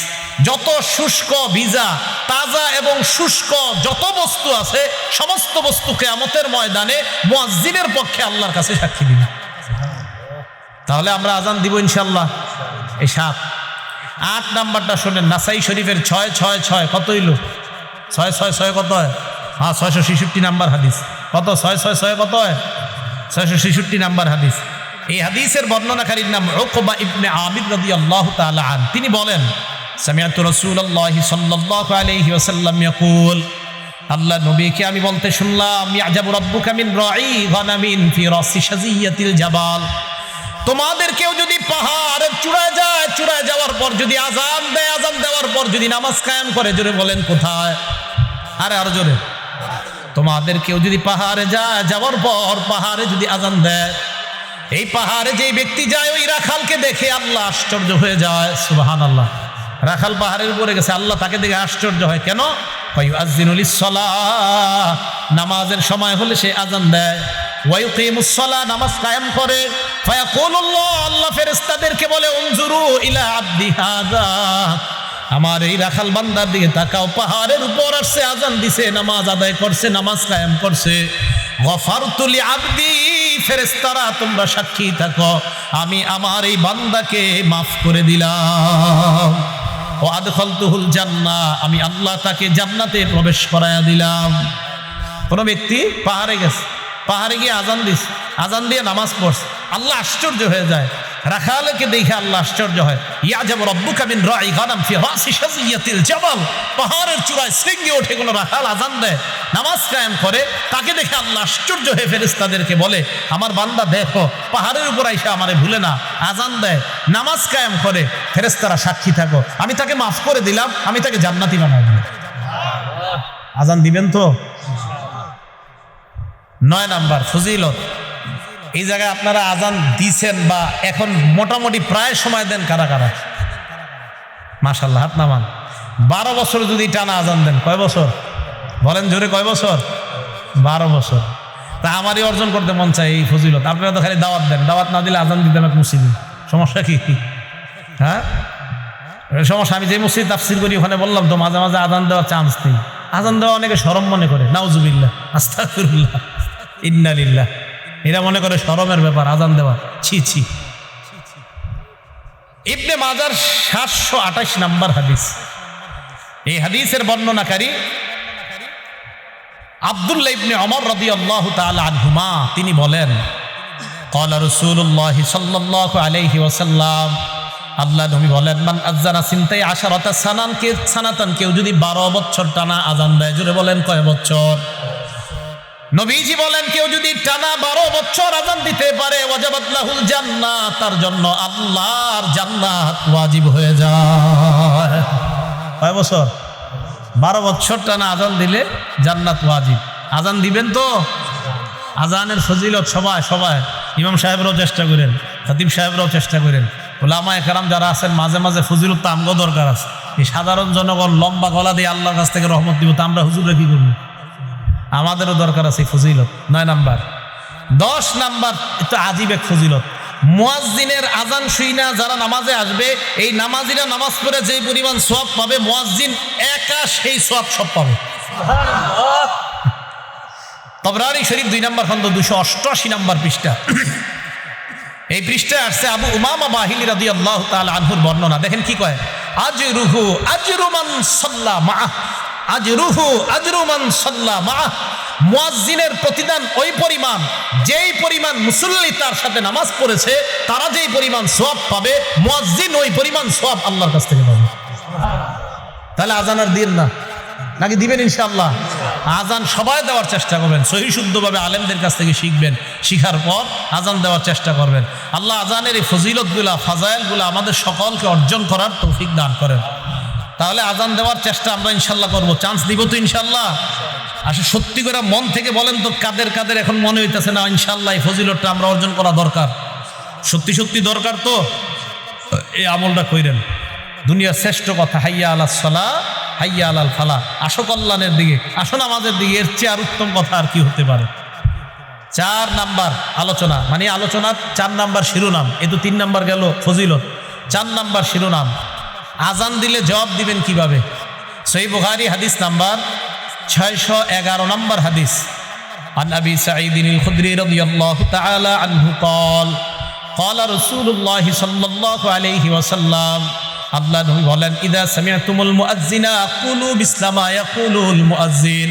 যত শুষ্ক, ভিজা, তাজা এবং শুষ্ক যত বস্তু আছে সমস্ত বস্তু কিয়ামতের ময়দানে মুয়াজ্জিনের পক্ষে আল্লাহর কাছে সাক্ষী দিবে। তাহলে আমরা আজান দিব ইনশাআল্লাহ। এই 7। 8 নাম্বারটা শোনেন, নাসাই শরীফের 666 কত হইল? 666 কত হয়? হ্যাঁ, 666 নাম্বার হাদিস। কত? 666 কত হয়? 666 নাম্বার হাদিস। এই হাদিসের বর্ণনাকারীর নাম উকবা ইবনে আমির রাদিয়াল্লাহু তাআলা আন। তিনি বলেন, সামিআতু রাসূলুল্লাহি সাল্লাল্লাহু আলাইহি ওয়াসাল্লাম ইয়াকুল, আল্লাহ নবীকে আমি বলতে শুনলাম, ইয়াজাবু রাব্বুকা মিন রাঈ গানামিন ফি রাসি শাজিয়াতিল জাবাল, তোমাদের কেউ যদি পাহাড়ের চূড়ায় যায়, চূড়ায় যাওয়ার পর যদি আজান দেয়, আজান দেওয়ার পর যদি নামাজ কায়েম করে, জোরে বলেন কোথায়? আরে আরো জোরে। তোমাদের কেউ যদি পাহাড়ে যায়, যাওয়ার পর পাহাড়ে যদি আজান দেয়, এই পাহাড়ে যেই ব্যক্তি যায় ওই রাখালকে দেখে আল্লাহ আশ্চর্য হয়ে যায়। সুবহানাল্লাহ। রাখাল পাহাড়ের উপরে গেছে, আল্লাহ তাকে দেখে আশ্চর্য হয়। কেন? ফায়ুআযযিনু লিস-সালাহ, নামাজের সময় হলে সে আজান দেয়। ওয়ায়ুকিমুস-সালাহ, নামাজ কায়েম করে। ফায়াকুলুল্লাহ, আল্লাহ ফেরেশতাদেরকে বলে, উনজুরু ইলা আবদি হাযা, আমার এই রাখাল বান্দার দিকে তাকাও, পাহাড়ের উপর আসছে, আজান দিছে, নামাজ আদায় করছে, নামাজ কায়েম করছে। গফারতু লি আবদি, ফেরেশতারা তোমরা সাক্ষী থাকো, আমি আমার এই বান্দাকে মাফ করে দিলাম। ও আদখালতুহুল জান্নাহ, আমি আল্লাহ তাকে জান্নাতে প্রবেশ করায়া দিলাম। কোন ব্যক্তি পাহাড়ে গেছে, পাহাড়ে গিয়ে আজান দিছে, আজান দিয়ে নামাজ পড়ছে, আল্লাহ আশ্চর্য হয়ে যায়। রাখালকে দেখে আল্লাহ আশ্চর্য হয়। ইয়াজাবু রাব্বুকা মিন রাই গানাম ফি রাসি শাজিয়াতিল জাবাল, পাহাড়ের চূড়ায় শৃঙ্গে ওঠে কোন রাখাল আজান দেয়, নামাজ কায়েম করে, তাকে দেখে আল্লাহ আশ্চর্য হয়ে ফেরেশতাদেরকে বলে, আমার বান্দা দেখো, পাহাড়ের উপর আইসা আমারে ভুলে না, আজান দেয়, নামাজ কায়েম করে, ফেরেশতারা সাক্ষী থাকো, আমি তাকে মাফ করে দিলাম, আমি তাকে জান্নাতি বানাই দিলাম। আজান দিবেন তো? 9 নাম্বার ফজিলত। এই জায়গায় আপনারা আজান দিছেন বা এখন মোটামুটি প্রায় সময় দেন কারা কারা? মাশাআল্লাহ, হাত নামান। 12 বছর যদি টানা আজান দেন, কয় বছর বলেন জোরে, কয় বছর? 12 বছর। তা আমারই অর্জন করতে মন চায় এই ফজিলত। আপনারা তো খালি দাওয়াত দেন, দাওয়াত না দিলে আজান দিতে আমার মুসিদ, সমস্যা কি? হ্যাঁ সমস্যা। আমি যে মসজিদ তাফসির করি ওখানে বললাম তো, মাঝে মাঝে আজান দেওয়ার চান্স নেই। আজান দেওয়া অনেকে শরম মনে করে, নাউজুবিল্লাহ, আস্তাগফিরুল্লাহ, ইন্না লিল্লাহ, এরা মনে করে শরমের ব্যাপার আজান দেওয়া, ছি ছি। ইবনে মাজার 728 নাম্বার হাদিস। এই হাদিসের বর্ণনাকারী আব্দুল্লাহ ইবনে ওমর রাদিয়াল্লাহু তাআলা আনহুমা, তিনি বলেন, ক্বালা রাসূলুল্লাহ সাল্লাল্লাহু আলাইহি ওয়াসাল্লাম, আল্লাহ নবী বলেন, মান আযানা সিনতাই আশারাতা সানাতান, কেউ যদি 12 বছর টানা আজান দেয়, জোরে বলেন কয় বছর? নবীজি বলেন, কেউ যদি টানা 12 বছর আজান দিতে পারে, ওয়াজাবাত লাহুল জান্নাহ, তার জন্য আল্লাহর জান্নাত ওয়াজিব হয়ে যায়। কয় বছর? 12 বছর টানা আজান দিলে জান্নাত ওয়াজিব। আজান দিবেন তো? আজানের ফজিলত সবাই সবাই, ইমাম সাহেবরাও চেষ্টা করেন, খতিব সাহেবরাও চেষ্টা করেন, উলামায়ে কেরাম যারা আছেন, মাঝে মাঝে ফজিলত তো আমগো দরকার আছে। এই সাধারণ জনগণ লম্বা গলা দিয়ে আল্লাহর কাছ থেকে রহমত দিব, তা আমরা হুজুরে কি করব? আমাদেরও দরকার আছে ফজিলত। 9 নাম্বার। 10 নাম্বার, এটা আজীব এক ফজিলত। মুয়াজ্জিনের আজান শুইনা যারা নামাজে আসবে, এই নামাজিরা নামাজ পড়ে যেই পরিমাণ সওয়াব পাবে, মুয়াজ্জিন একা সেই সওয়াব সব পাবে। সুবহানাল্লাহ। তবরানি শরীফ 2 নাম্বার খন্ড 288 নাম্বার পৃষ্ঠা। এই পৃষ্ঠায় আসছে আবু উমামা বাহিলি রাদিয়াল্লাহু তাআলা আনহুর বর্ণনা। দেখেন কি কয়, আজরুহু আজরু মান সাল্লা মাআহ, আজরুহু আজরু মান সাল্লা মাআহ, মুয়াজ্জিনের প্রতিদান ওই পরিমাণ, যেই পরিমাণ মুসল্লি তার সাথে নামাজ পড়েছে, তারা যেই পরিমাণ সওয়াব পাবে, মুয়াজ্জিন ওই পরিমাণ সওয়াব আল্লাহর কাছ থেকে পাবে। তাহলে আজান আর দিন না, নাকি দিবেন? ইনশাআল্লাহ আজান সবাই দেওয়ার চেষ্টা করবেন, সহি শুদ্ধভাবে আলেমদের কাছ থেকে শিখবেন, শিখার পর আজান দেওয়ার চেষ্টা করবেন। আল্লাহ আজানের এই ফজিলতগুলা, ফাজাইলগুলা আমাদের সকলকে অর্জন করার তৌফিক দান করেন। তাহলে আজান দেওয়ার চেষ্টা আমরা ইনশাল্লাহ করবো। চান্স দিব তো ইনশাল্লাহ? আসলে সত্যি করে মন থেকে বলেন তো, কাদের কাদের এখন মনে হইতেছে না ইনশাল্লাহ এই ফজিলতটা আমরা অর্জন করা দরকার? সত্যি সত্যি দরকার তো? এই আমলটা কইরেন। দুনিয়ার শ্রেষ্ঠ কথা, হাইয়া আলাস সালাহ হাইয়া আলাল ফালাহ, আসো কল্যাণের দিকে, আসো নামাজের দিকে, এর চেয়ে আর উত্তম কথা আর কি হতে পারে? 4 নাম্বার আলোচনা, মানে আলোচনার 4 নাম্বার শিরোনাম। এ তো 3 নাম্বার গেল ফজিলত, 4 নাম্বার শিরোনাম, আজান দিলে জবাব দিবেন কিভাবে? সহিহ বুখারী হাদিস নাম্বার 611 নাম্বার হাদিস। আন আবি সাঈদ আল খুদরি রাদিয়াল্লাহু তাআলা আনহু قال قال رسول الله صلى الله عليه وسلم, আল্লাহ নবী বলেন, ইদা সামি'তুমুল মুআজ্জিনা কুলু বিসলামা ইয়াকুলুল মুআজ্জিন,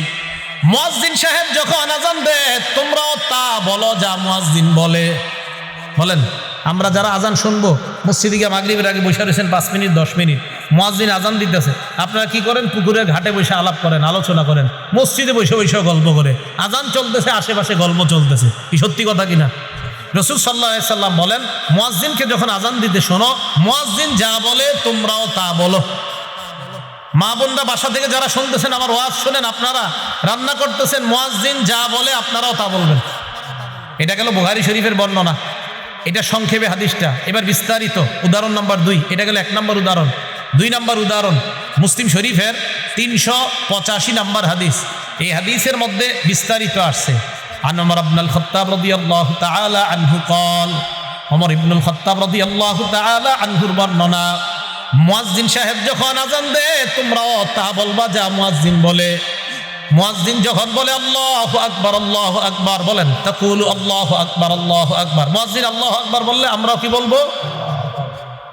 মুয়াজ্জিন সাহেব যখন আজান দেয় তোমরাও তা বলো যা মুয়াজ্জিন বলে। বলেন, আমরা যারা আজান শুনবো, মসজিদে গিয়ে মাগরিবের আগে বসে রয়েছেন 5 মিনিট 10 মিনিট, মুয়াজ্জিন আজান দিতেছে, আপনারা কি করেন? পুকুরের ঘাটে বসে আলাপ করেন, আলোচনা করেন, মসজিদে বসে বসে গল্প করে, আজান চলতেছে, আশেপাশে গল্প চলতেছে। কি সত্যি কথা কিনা? রাসূল সাল্লাল্লাহু আলাইহি সাল্লাম বলেন, মুয়াজ্জিনকে যখন আজান দিতে শোনো, মুয়াজ্জিন যা বলে তোমরাও তা বলো। মা বোনরা বাসা থেকে যারা শুনতেছেন আমার ওয়াজ শুনেন, আপনারা রান্না করতেছেন, মুয়াজ্জিন যা বলে আপনারাও তা বলবেন। এটা গেল বুখারী শরীফের বর্ণনা, এটা সংক্ষেপে হাদিসটা। এবার বিস্তারিত উদাহরণ নাম্বার 2, এটা গেল 1 নম্বর উদাহরণ। 2 নম্বর উদাহরণ মুসলিম শরীফের 385 নম্বর হাদিস। এই হাদিসের মধ্যে বিস্তারিত আসছে। আন ওমর ইবনুল খাত্তাব রাদিয়াল্লাহু তাআলা আনহু قال, ওমর ইবনুল খাত্তাব রাদিয়াল্লাহু তাআলা আনহুর বর্ণনা, মুয়াজ্জিন সাহেব যখন আযান দেয় তোমরাও তা বলবা যা মুয়াজ্জিন বলে। মুয়াজ্জিন যখন বলে আল্লাহু আকবার বলেন, তাকুলু আল্লাহু আকবার। মুয়াজ্জিন আল্লাহু আকবার বললে আমরাও কি বলবো?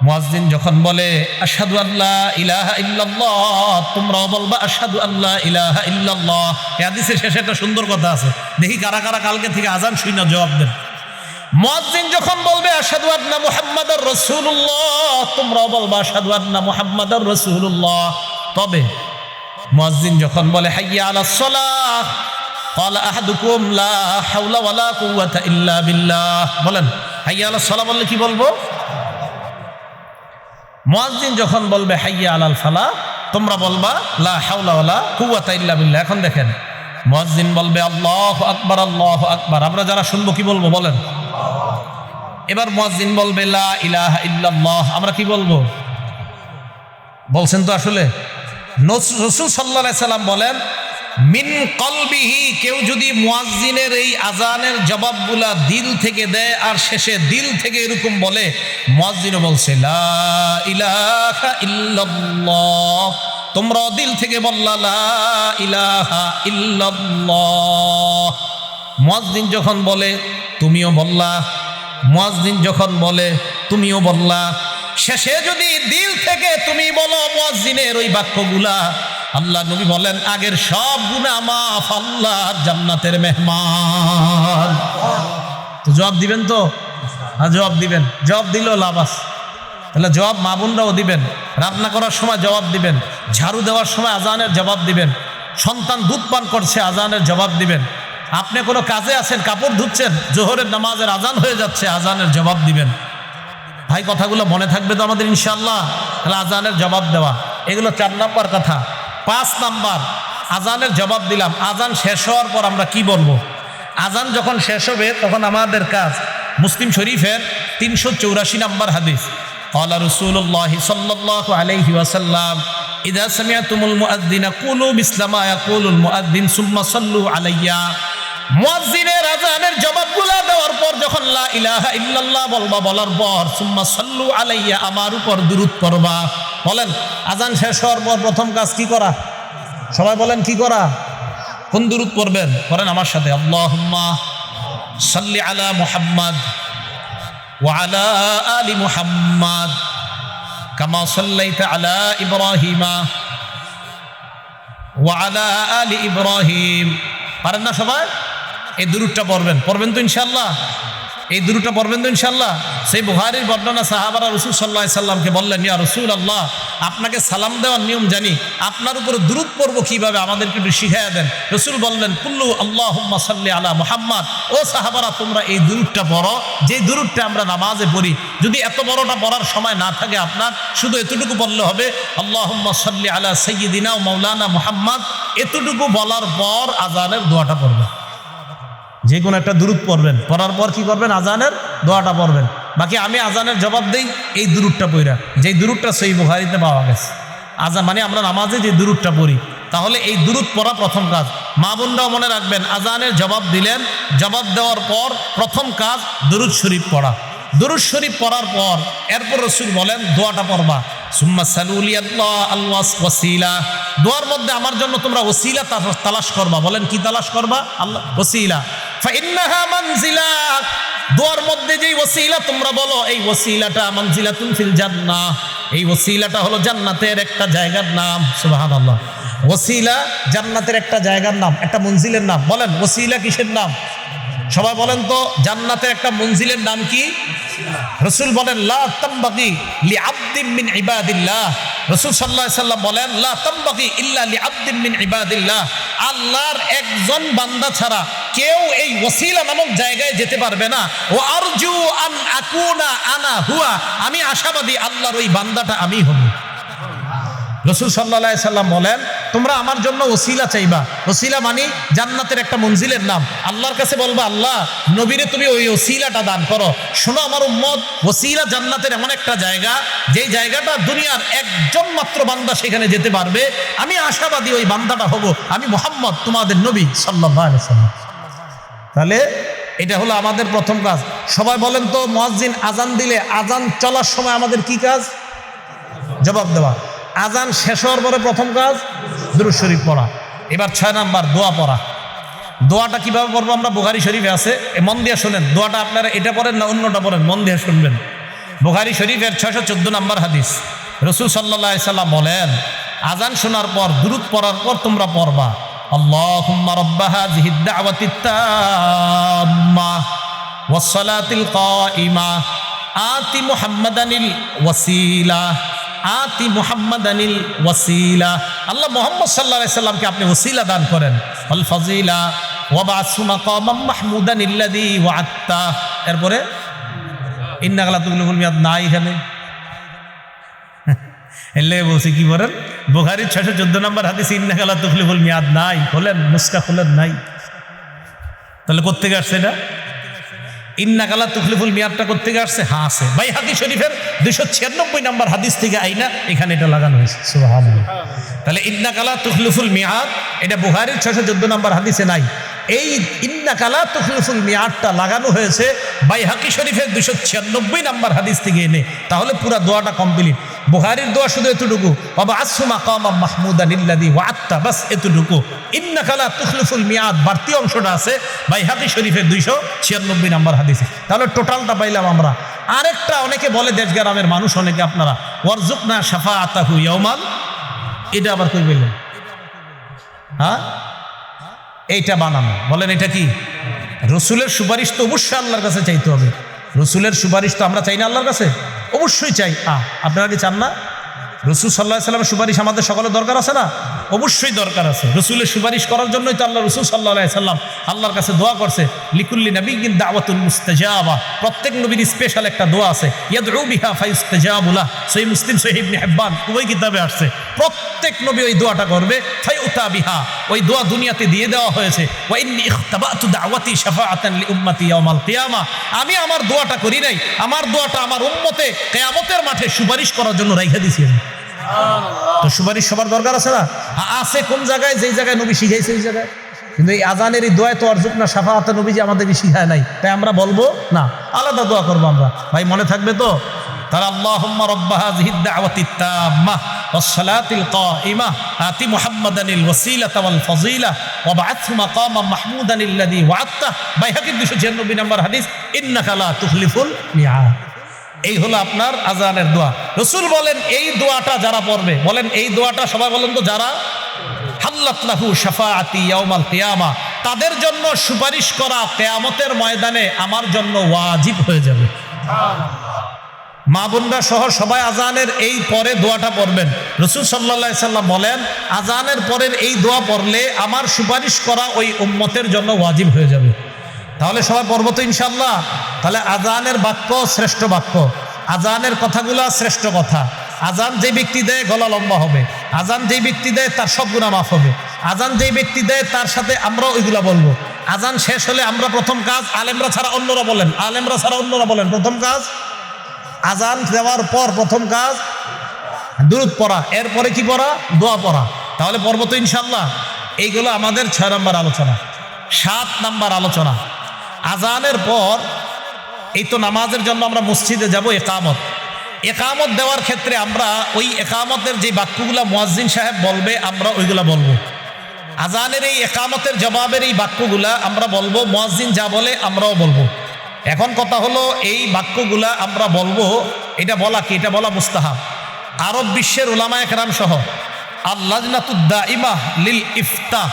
মুয়াজ্জিন যখন বলে আশহাদু আল্লা ইলাহা ইল্লাল্লাহ, তোমরাও বলবা আশহাদু আল্লা ইলাহা ইল্লাল্লাহ। এই হাদিসের শেষে একটা সুন্দর কথা আছে, দেখি কারা কারা কালকে থেকে আযান শুনে জবাব দেন। মুয়াজ্জিন যখন বলবে আশহাদু আন্না মুহাম্মাদুর রাসূলুল্লাহ, তোমরাও বলবা আশহাদু আন্না মুহাম্মাদুর রাসূলুল্লাহ। তবে মুয়াজ্জিন যখন বলে হাইয়া আলাস সালাহ, ক্বালা আহাদুকুম লা হাওলা ওয়ালা কুওয়াতা ইল্লা বিল্লাহ, বলেন হাইয়া আলাস সালাহ বললে কি বলবো? মুয়াজ্জিন যখন বলবে হাইয়া আলাল ফালাহ, তোমরা বলবা লা হাওলা ওয়ালা কুওয়াতা ইল্লা বিল্লাহ। এখন দেখেন মুয়াজ্জিন বলবে আল্লাহু আকবার, আমরা যারা শুনবো কি বলবো বলেন? এবার মুয়াজ্জিন বলবে লা ইলাহা ইল্লাল্লাহ, আমরা কি বলবো? বলছেন তো আসলে রাসূল সাল্লাল্লাহু আলাইহি সাল্লাম বলেন মিন কলবিহি, কেউ যদি মুয়াজ্জিনের এই আজানের জবাবগুলা দিল থেকে দেয় আর শেষে দিল থেকে এরকম বলে, মুয়াজ্জিনও বলছে লা ইলাহা ইল্লাল্লাহ, তোমরা দিল থেকে বললা লা ইলাহা ইল্লাল্লাহ। মুয়াজ্জিন যখন বলে তুমিও বললা, মুয়াজ্জিন যখন বলে তুমিও বললা, শেষে যদি দিল থেকে তুমি বলো মুয়াজ্জিনের ওই বাক্যগুলা, আল্লাহ নবী বলেন আগের সব গুনাহ মাফ, আল্লাহর জান্নাতের মেহমান। তো জবাব দিবেন তো? হ্যাঁ জবাব দিবেন। জবাব দিলেও লাভ আছে। তাহলে জবাব মা বোনরাও দিবেন, রান্না করার সময় জবাব দিবেন, ঝাড়ু দেওয়ার সময় আজানের জবাব দিবেন, সন্তান দুধ পান করছে আজানের জবাব দিবেন, আপনি কোনো কাজে আছেন কাপড় ধুচ্ছেন জোহরের নামাজের আজান হয়ে যাচ্ছে আজানের জবাব দিবেন। ভাই কথাগুলো মনে থাকবে তো আমাদের ইনশাআল্লাহ? তাহলে আজানের জবাব দেওয়া, এগুলো 4 নম্বর কথা। 5 নম্বর আজানের জবাব দিলাম, আজান শেষ হওয়ার পর আমরা কি বলবো? আজান যখন শেষ হবে তখন আমাদের কাজ, মুসলিম শরীফের 384 নম্বর হাদিস, ক্বালা রাসূলুল্লাহ সাল্লাল্লাহু আলাইহি ওয়াসাল্লাম ইযা সামি'তুমুল মুআযযিনা কুলু মিসলা মা ইয়াকুলুল মুআযযিন সুম্মা সাল্লু আলাইয়া। মুয়াজ্জিনের আজানের জবাবগুলো দেওয়ার পর যখন লা ইলাহা ইল্লাল্লাহ বলবা, বলার পর সুম্মা সাল্লু আলাইয়া, আমার উপর দুরূদ পড়বা। বলেন আজান শেষ হওয়ার পর প্রথম কাজ কি করা? সবাই বলেন কি করা? কোন দুরূদ পড়বেন? করেন আমার সাথে, আল্লাহুম্মা সাল্লি আলা মুহাম্মাদ ওয়া আলা আলি মুহাম্মাদ কামা সাল্লাইতা আলা ইব্রাহিমা ওয়া আলা আলি ইব্রাহিম। পারেন না সবাই? এই দুরূদটা পড়বেন তো ইনশাআল্লাহ? এই দুরূদটা পড়বেন তো ইনশাআল্লাহ? সেই বুখারীর বর্ণনা, সাহাবারা রাসূল সাল্লাল্লাহু আলাইহি সাল্লামকে বললেন, ইয়া রাসূলুল্লাহ, আপনাকে সালাম দেওয়ার নিয়ম জানি, আপনার উপরে দুরূদ পড়বো কিভাবে আমাদেরকে একটু শিখাইয়া দেন। রাসূল বললেন কুল্লু আল্লাহুম্মা সাল্লি আলা মুহাম্মাদ। ও সাহাবারা, তোমরা এই দুরূদটা পড়ো, যে দুরূদটা আমরা নামাজে পড়ি। যদি এত বড়টা পড়ার সময় না থাকে আপনার, শুধু এতটুকু বললে হবে, আল্লাহুম্মা সাল্লি আলা সাইয়্যিদিনা ওয়া মাওলানা মুহাম্মাদ। এতটুকু বলার পর আজানের দোয়াটা পড়বেন, যে কোনো একটা দুরূদ পড়বেন, পড়ার পর কি করবেন? আজানের দোয়াটা পড়বেন। বাকি আমি আজানের জবাব দেই এই দুরূদটা পড়া, যেই দুরূদটা সহিহ বুখারীতে পাওয়া গেছে। আজান মানে আমরা নামাজে যে দুরূদটা পড়ি, তাহলে এই দুরূদ পড়া প্রথম কাজ। মা বোনরাও মনে রাখবেন, আজানের জবাব দিলেন, জবাব দেওয়ার পর প্রথম কাজ দুরূদ শরীফ পড়া। দুরূদ শরীফ পড়ার পর এরপর রাসূল বলেন দোয়াটা পড়বা, সুম্মা সালুলি আল্লাহ আল ওয়াসিলা। দোয়ার মধ্যে আমার জন্য তোমরা ওসিলা তালাশ করবা। বলেন কি তালাশ করবা? আল্লাহ ওসিলা। ফাইন্নাহা মানজিলা, দোয়ার মধ্যে যেই ওসিলা তোমরা বলো, এই ওসিলাটা মানজিলাতুন ফিল জান্নাহ, এই ওসিলাটা হলো জান্নাতের একটা জায়গার নাম। সুবহানাল্লাহ। ওসিলা জান্নাতের একটা জায়গার নাম, একটা মঞ্জিলের নাম। বলেন ওসিলা কিসের নাম? সবাই বলেন তো, জান্নাতের একটা মঞ্জিলের নাম কি? রাসূল বলেন লা তামবাগি লিআবদিন মিন ইবাদিল্লাহ। রাসূল সাল্লাল্লাহু আলাইহি সাল্লাম বলেন লা তামবাগি ইল্লা লিআবদিন মিন ইবাদিল্লাহ। আল্লাহর একজন বান্দা ছাড়া কেউ এই ওসিলা নামক জায়গায় যেতে পারবে না। ওয়া আরজু আন আকুনা আনা হুয়া, আমি আশাবাদী আল্লাহর ওই বান্দাটা আমি হব। রাসূল সাল্লাল্লাহু আলাইহি সাল্লাম বলেন, তোমরা আমার জন্য ওসিলা চাইবা। ওসিলা মানে জান্নাতের একটা মঞ্জিলের নাম। আল্লাহর কাছে বলবা, আল্লাহ নবীরে তুমি ওই ওসিলাটা দান করো। শোনো আমার উম্মত, ওসিলা জান্নাতের এমন একটা জায়গা, যেই জায়গাটা দুনিয়ার একজন মাত্র বান্দা সেখানে যেতে পারবে। আমি আশাবাদী ওই বান্দাটা হব আমি মুহাম্মদ, তোমাদের নবী সাল্লাল্লাহু আলাইহি সাল্লাম। তাহলে এটা হলো আমাদের প্রথম কাজ। সবাই বলেন তো, মুয়াজ্জিন আজান দিলে আজান চলার সময় আমাদের কি কাজ? জবাব দেওয়া। আজান শেষ হওয়ার পরে প্রথম কাজ দুরূদ শরীফ পড়া। এবার 6 নাম্বার দোয়া পড়া। দোয়াটা কিভাবে পড়বো আমরা? বুখারী শরীফে আছে, মন দিয়ে শোনেন। দোয়াটা আপনারা এটা পড়েন না অন্যটা পড়েন, মন দিয়ে শুনবেন। বুখারী শরীফের 614 নাম্বার হাদিস, রাসূল সাল্লাল্লাহু আলাইহি সাল্লাম বলেন, আজান শোনার পর দুরূদ পড়ার পর তোমরা পড়বা, আল্লাহুম্মা রাব্বা হাযিহিদ দাওয়াতিত তাম্মাহ ওয়াস সালাতিল কাইমা আতি মুহাম্মাদানিল ওয়াসিলা আতি মুহাম্মাদানিল ওয়াসিলা। আল্লাহ মুহাম্মদ সাল্লাল্লাহু আলাইহি সাল্লামকে আপনি ওসিলা দান করেন। আল ফাজিলা ওয়া বা'সু মাকামাম মাহমুদানিল্লাযী ওয়া'আদতা। এরপরে ইন্নাকা লা তুখলিফুল মিয়াদ নাই এখানে। এলে বলছি কি বলেন? বুখারীর 614 নম্বর হাদিস, ইন্নাকা লা তুখলিফুল মিয়াদ নাই। খোলেন মুস্কা, খোলেন নাই। তাহলে কোত্থেকে আসছে এটা? ইন্নাকা লা তুখলিফুল মিয়াদটা কোত্থেকে আসছে? হ্যাঁ আছে, বাইহাকী শরীফের 296 নম্বর হাদিস থেকে আইনা এখানে এটা লাগানো হয়েছে। সুবহানাল্লাহ। তাহলে ইন্নাকা লা তুখলিফুল মিয়াদ এটা বুখারীর 614 নম্বর হাদিসে নাই। এই ইন্নাকা লা তুখলিফুল মিয়াদটা লাগানো হয়েছে বাইহাকী শরীফের 296 নম্বর হাদিস থেকে এনে। তাহলে পুরো দোয়াটা কমপ্লিট। বুখারীর দোয়া শুধু এতটুকু, ওয়াবা'সু মাকামাম মাহমুদানিল্লাযী ওয়া'আদতা, বাস এতটুকু। ইন্নাকা লা তুখলিফুল মিয়াদ বাড়তি অংশটা আছে বাইহাকী শরীফের 296 নম্বর হাদিসে। তাহলে টোটালটা পাইলাম আমরা। আরেকটা অনেকে বলে, দেশ গ্রামের মানুষ অনেকে, আপনারা ওয়ারজুকনা শাফাআতাহু ইয়াউমাল, এটা আবার কই বললেন? হ্যাঁ, এইটা বানানো। বলেন এটা কি? রসুলের সুপারিশ তো অবশ্যই আল্লাহর কাছে চাইতে হবে। রসুলের সুপারিশ তো আমরা চাই না আল্লাহর কাছে? অবশ্যই চাই। আপনারা কি চান না? রসুল সাল্লাল্লাহু আলাইহি সাল্লামের সুপারিশ আমাদের সকলের দরকার আছে না? অবশ্যই দরকার আছে। রসুলের সুপারিশ করার জন্যই তো আল্লাহ রসুল সাল্লাল্লাহু আলাইহি সাল্লাম আল্লাহর কাছে দোয়া করছে, লিকুল্লি নাবিয়্যিন দাওয়াতুল মুস্তাজাবা। প্রত্যেক নবীর স্পেশাল একটা দোয়া আছে, ইয়াদউ বিহা ফায়ুস্তাজাবু লাহ। সহিহ মুসলিম, সহিহ ইবনে হিব্বান উভয় কিতাবে আসছে। প্রত্যেক নবী ওই দোয়াটা করবে, ফায়ুতা বিহা, ওই দোয়া দুনিয়াতে দিয়ে দেওয়া হয়েছে। ওয়া ইন্নী ইখতাবাতু দাওয়াতি শাফাআতান লিউম্মতি ইয়াউমাল কিয়ামা। আমি আমার দোয়াটা করি নাই, আমার দোয়াটা আমার উম্মতে কিয়ামতের মাঠে সুপারিশ করার জন্য রাইখা দিয়েছি। তো সুপারিশ সবার দরকার আছে না? আছে। কোন জায়গায়? যেই জায়গায় নবী শিখাইছে ওই জায়গায়। কিন্তু এই আজানের এই দোয়ায় তো অর্জুকনা শাফাআতে নবী যে আমাদেরকে শিখায় নাই, তাই আমরা বলবো না, আলাদা দোয়া করবো আমরা। ভাই মনে থাকবে তো? তারা আল্লাহুম্মা রাব্বা হাযিহিদ দাওয়াতিত তাম্মাহ ওয়াস সালাতিল কাইমাহ আতি মুহাম্মাদানিল ওয়াসিলাতা ওয়াল ফাজিলা ওয়া বা'আথহু মাকামাম মাহমুদানিল্লাযী ওয়া'আদতা। বাইহাকীর 296 নম্বর হাদিস, ইন্নাকা লা তুখলিফুল মিয়াদ। এই হলো আপনার আজানের দোয়া। রসুল বলেন এই দোয়াটা যারা পড়বে, বলেন এই দোয়াটা সবাই বলেন তো, যারা হাল্লাত লাহু শাফাআতি ইয়াউমাল কিয়ামা, তাদের জন্য সুপারিশ করা কিয়ামতের ময়দানে আমার জন্য ওয়াজিব হয়ে যাবে। মা বোনরা সহ সবাই আজানের এই পরে দোয়াটা পড়বেন। রসুল সাল্লাল্লাহু আলাইহি সাল্লাম বলেন, আজানের পরের এই দোয়া পড়লে আমার সুপারিশ করা ওই উম্মতের জন্য ওয়াজিব হয়ে যাবে। তাহলে সবাই পড়বো তো ইনশাআল্লাহ? তাহলে আজানের বাক্য শ্রেষ্ঠ বাক্য, আজানের কথাগুলা শ্রেষ্ঠ কথা। আজান যেই ব্যক্তি দেয় গলা লম্বা হবে, আজান যেই ব্যক্তি দেয় তার সব গুনাহ মাফ হবে, আজান যেই ব্যক্তি দেয় তার সাথে আমরা ওইগুলা বলবো। আজান শেষ হলে আমরা প্রথম কাজ, আলেমরা ছাড়া অন্যরা বলেন, আলেমরা ছাড়া অন্যরা বলেন, প্রথম কাজ আজান দেওয়ার পর প্রথম কাজ দুরূদ পড়া, এরপরে কি পড়া? দোয়া পড়া। তাহলে পড়বো তো ইনশাআল্লাহ? এইগুলো আমাদের 6 নম্বর আলোচনা। 7 নম্বর আলোচনা, আজানের পর এই তো নামাজের জন্য আমরা মসজিদে যাব, একামত। একামত দেওয়ার ক্ষেত্রে আমরা ওই একামতের যে বাক্যগুলা মুয়াজ্জিন সাহেব বলবে আমরা ওইগুলা বলবো। আজানের এই একামতের জবাবের এই বাক্যগুলা আমরা বলবো, মুয়াজ্জিন যা বলে আমরাও বলবো। এখন কথা হলো, এই বাক্যগুলা আমরা বলবো, এটা বলা কি? এটা বলা মুস্তাহাব। আরব বিশ্বের উলামায়ে কেরাম সহ আল-লাজনাতুদ দাইমাহ লিল ইফতা,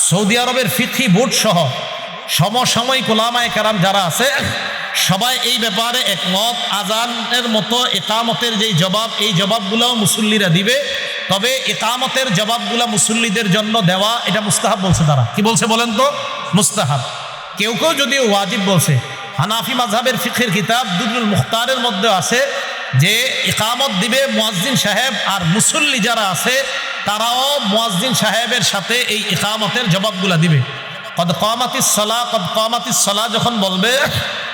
সৌদি আরবের ফিকহি বোর্ড সহ সমসাময়িক উলামায়ে কেরাম যারা আছে সবাই এই ব্যাপারে একমত। আজানের মতো ইকামতের যেই জবাব, এই জবাবগুলোও মুসল্লিরা দিবে, তবে ইকামতের জবাবগুলো মুসল্লিদের জন্য দেওয়া এটা মুস্তাহাব বলছে। তারা কি বলছে বলেন তো? মুস্তাহাব। কেউ কেউ যদিও ওয়াজিব বলছে। হানাফি মাযহাবের ফিকহের কিতাব দুরুল মুখতারের মধ্যে আছে যে ইকামত দিবে মুয়াজ্জিন সাহেব, আর মুসল্লি যারা আছে তারাও মুয়াজ্জিন সাহেবের সাথে এই ইকামতের জবাবগুলা দিবে। কদ কামাতিস সালাহ, কদ কামাতিস সালাহ যখন বলবে,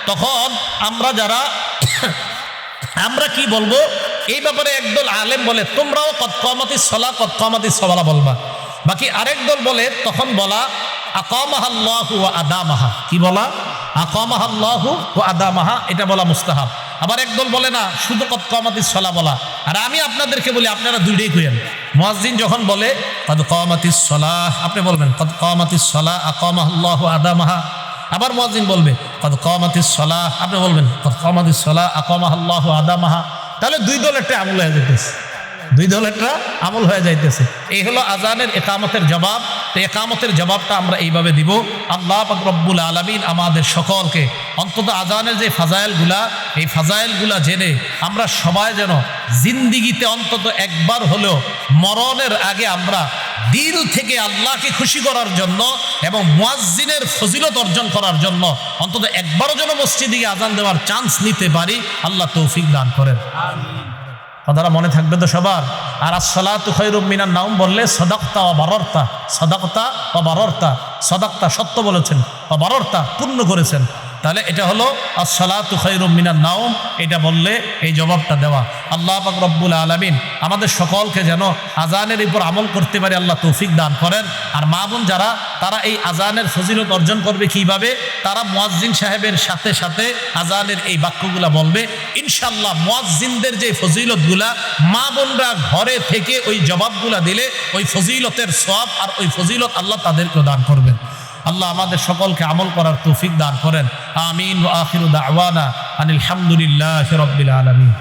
তখন আমরা কি বলবো এই ব্যাপারে একদল আলেম বলে তোমরাও কদ কামাতিস সালাহ কদ কামাতিস সালাহ বলবা। বাকি আরেক দল বলে তখন বলা আকামাহাল্লাহু ওয়া আদামাহা। কি বলা? আকামাহাল্লাহু ওয়া আদামাহা, এটা বলা মুস্তাহাব। আবার একদল বলে না, শুধু কদ কামাতিস সালাহ বলা। আর আমি আপনাদেরকে বলি আপনারা দুইটাই কইেন। মুয়াজ্জিন যখন বলে কদ কামাতিস সালাহ, আপনি বলবেন কদ কামাতিস সালাহ আকামাহাল্লাহু ওয়া আদামাহা। আবার মুয়াজ্জিন বলবে কদ কামাতিস সালাহ, আপনি বলবেন কদ কামাতিস সালাহ আকামাহাল্লাহু ওয়া আদামাহা। তাহলে দুই দলেরটা আমল হয়ে যেতেছে, দুই দলেরটা আমল হয়ে যাইতেছে। এই হলো আজানের ইকামতের জবাব। তো ইকামতের জবাবটা আমরা এইভাবে দিব। আল্লাহ পাক রব্বুল আলামিন আমাদের সকলকে অন্তত আজানের যে ফাজাইলগুলা, এই ফাজাইলগুলা জেনে আমরা সবাই যেন জিন্দিগিতে অন্তত একবার হলেও মরণের আগে আমরা দিল থেকে আল্লাহকে খুশি করার জন্য এবং মুয়াজ্জিনের ফজিলত অর্জন করার জন্য অন্তত একবারও যেন মসজিদে আজান দেওয়ার চান্স নিতে পারি। আল্লাহ তৌফিক দান করেন। কথাটা মনে থাকবে তো সবার। আর আসসালাতু খায়রুম মিনান নাওম বললে সাদাকতা ওয়া বারারতা, সাদাকতা ওয়া বারারতা, সাদাকতা সত্য বলেছেন, ওয়া বারারতা পূর্ণ করেছেন। তাহলে এটা হলো আসসালাতু খায়রুম মিনান নাওম, এটা বললে এই জবাবটা দেওয়া। আল্লাহ পাক রব্বুল আলামিন আমাদের সকলকে যেন আজানের উপর আমল করতে পারে আল্লাহ তৌফিক দান করেন। আর মা বোন যারা, তারা এই আজানের ফজিলত অর্জন করবে কিভাবে? তারা মুয়াজ্জিন সাহেবের সাথে সাথে আজানের এই বাক্যগুলা বলবে। ইনশাআল্লাহ মুয়াজ্জিনদের যে ফজিলতগুলা মা বোনরা ঘরে থেকে ওই জবাবগুলা দিলে ওই ফজিলতের সওয়াব আর ওই ফজিলত আল্লাহ তাদেরকে দান করবেন। আল্লাহ আমাদের সকলকে আমল করার তৌফিক দান করেন। আমিন ওয়া আখিরু দাওয়ানা আনিল হামদুলিল্লাহি রাব্বিল আলামিন।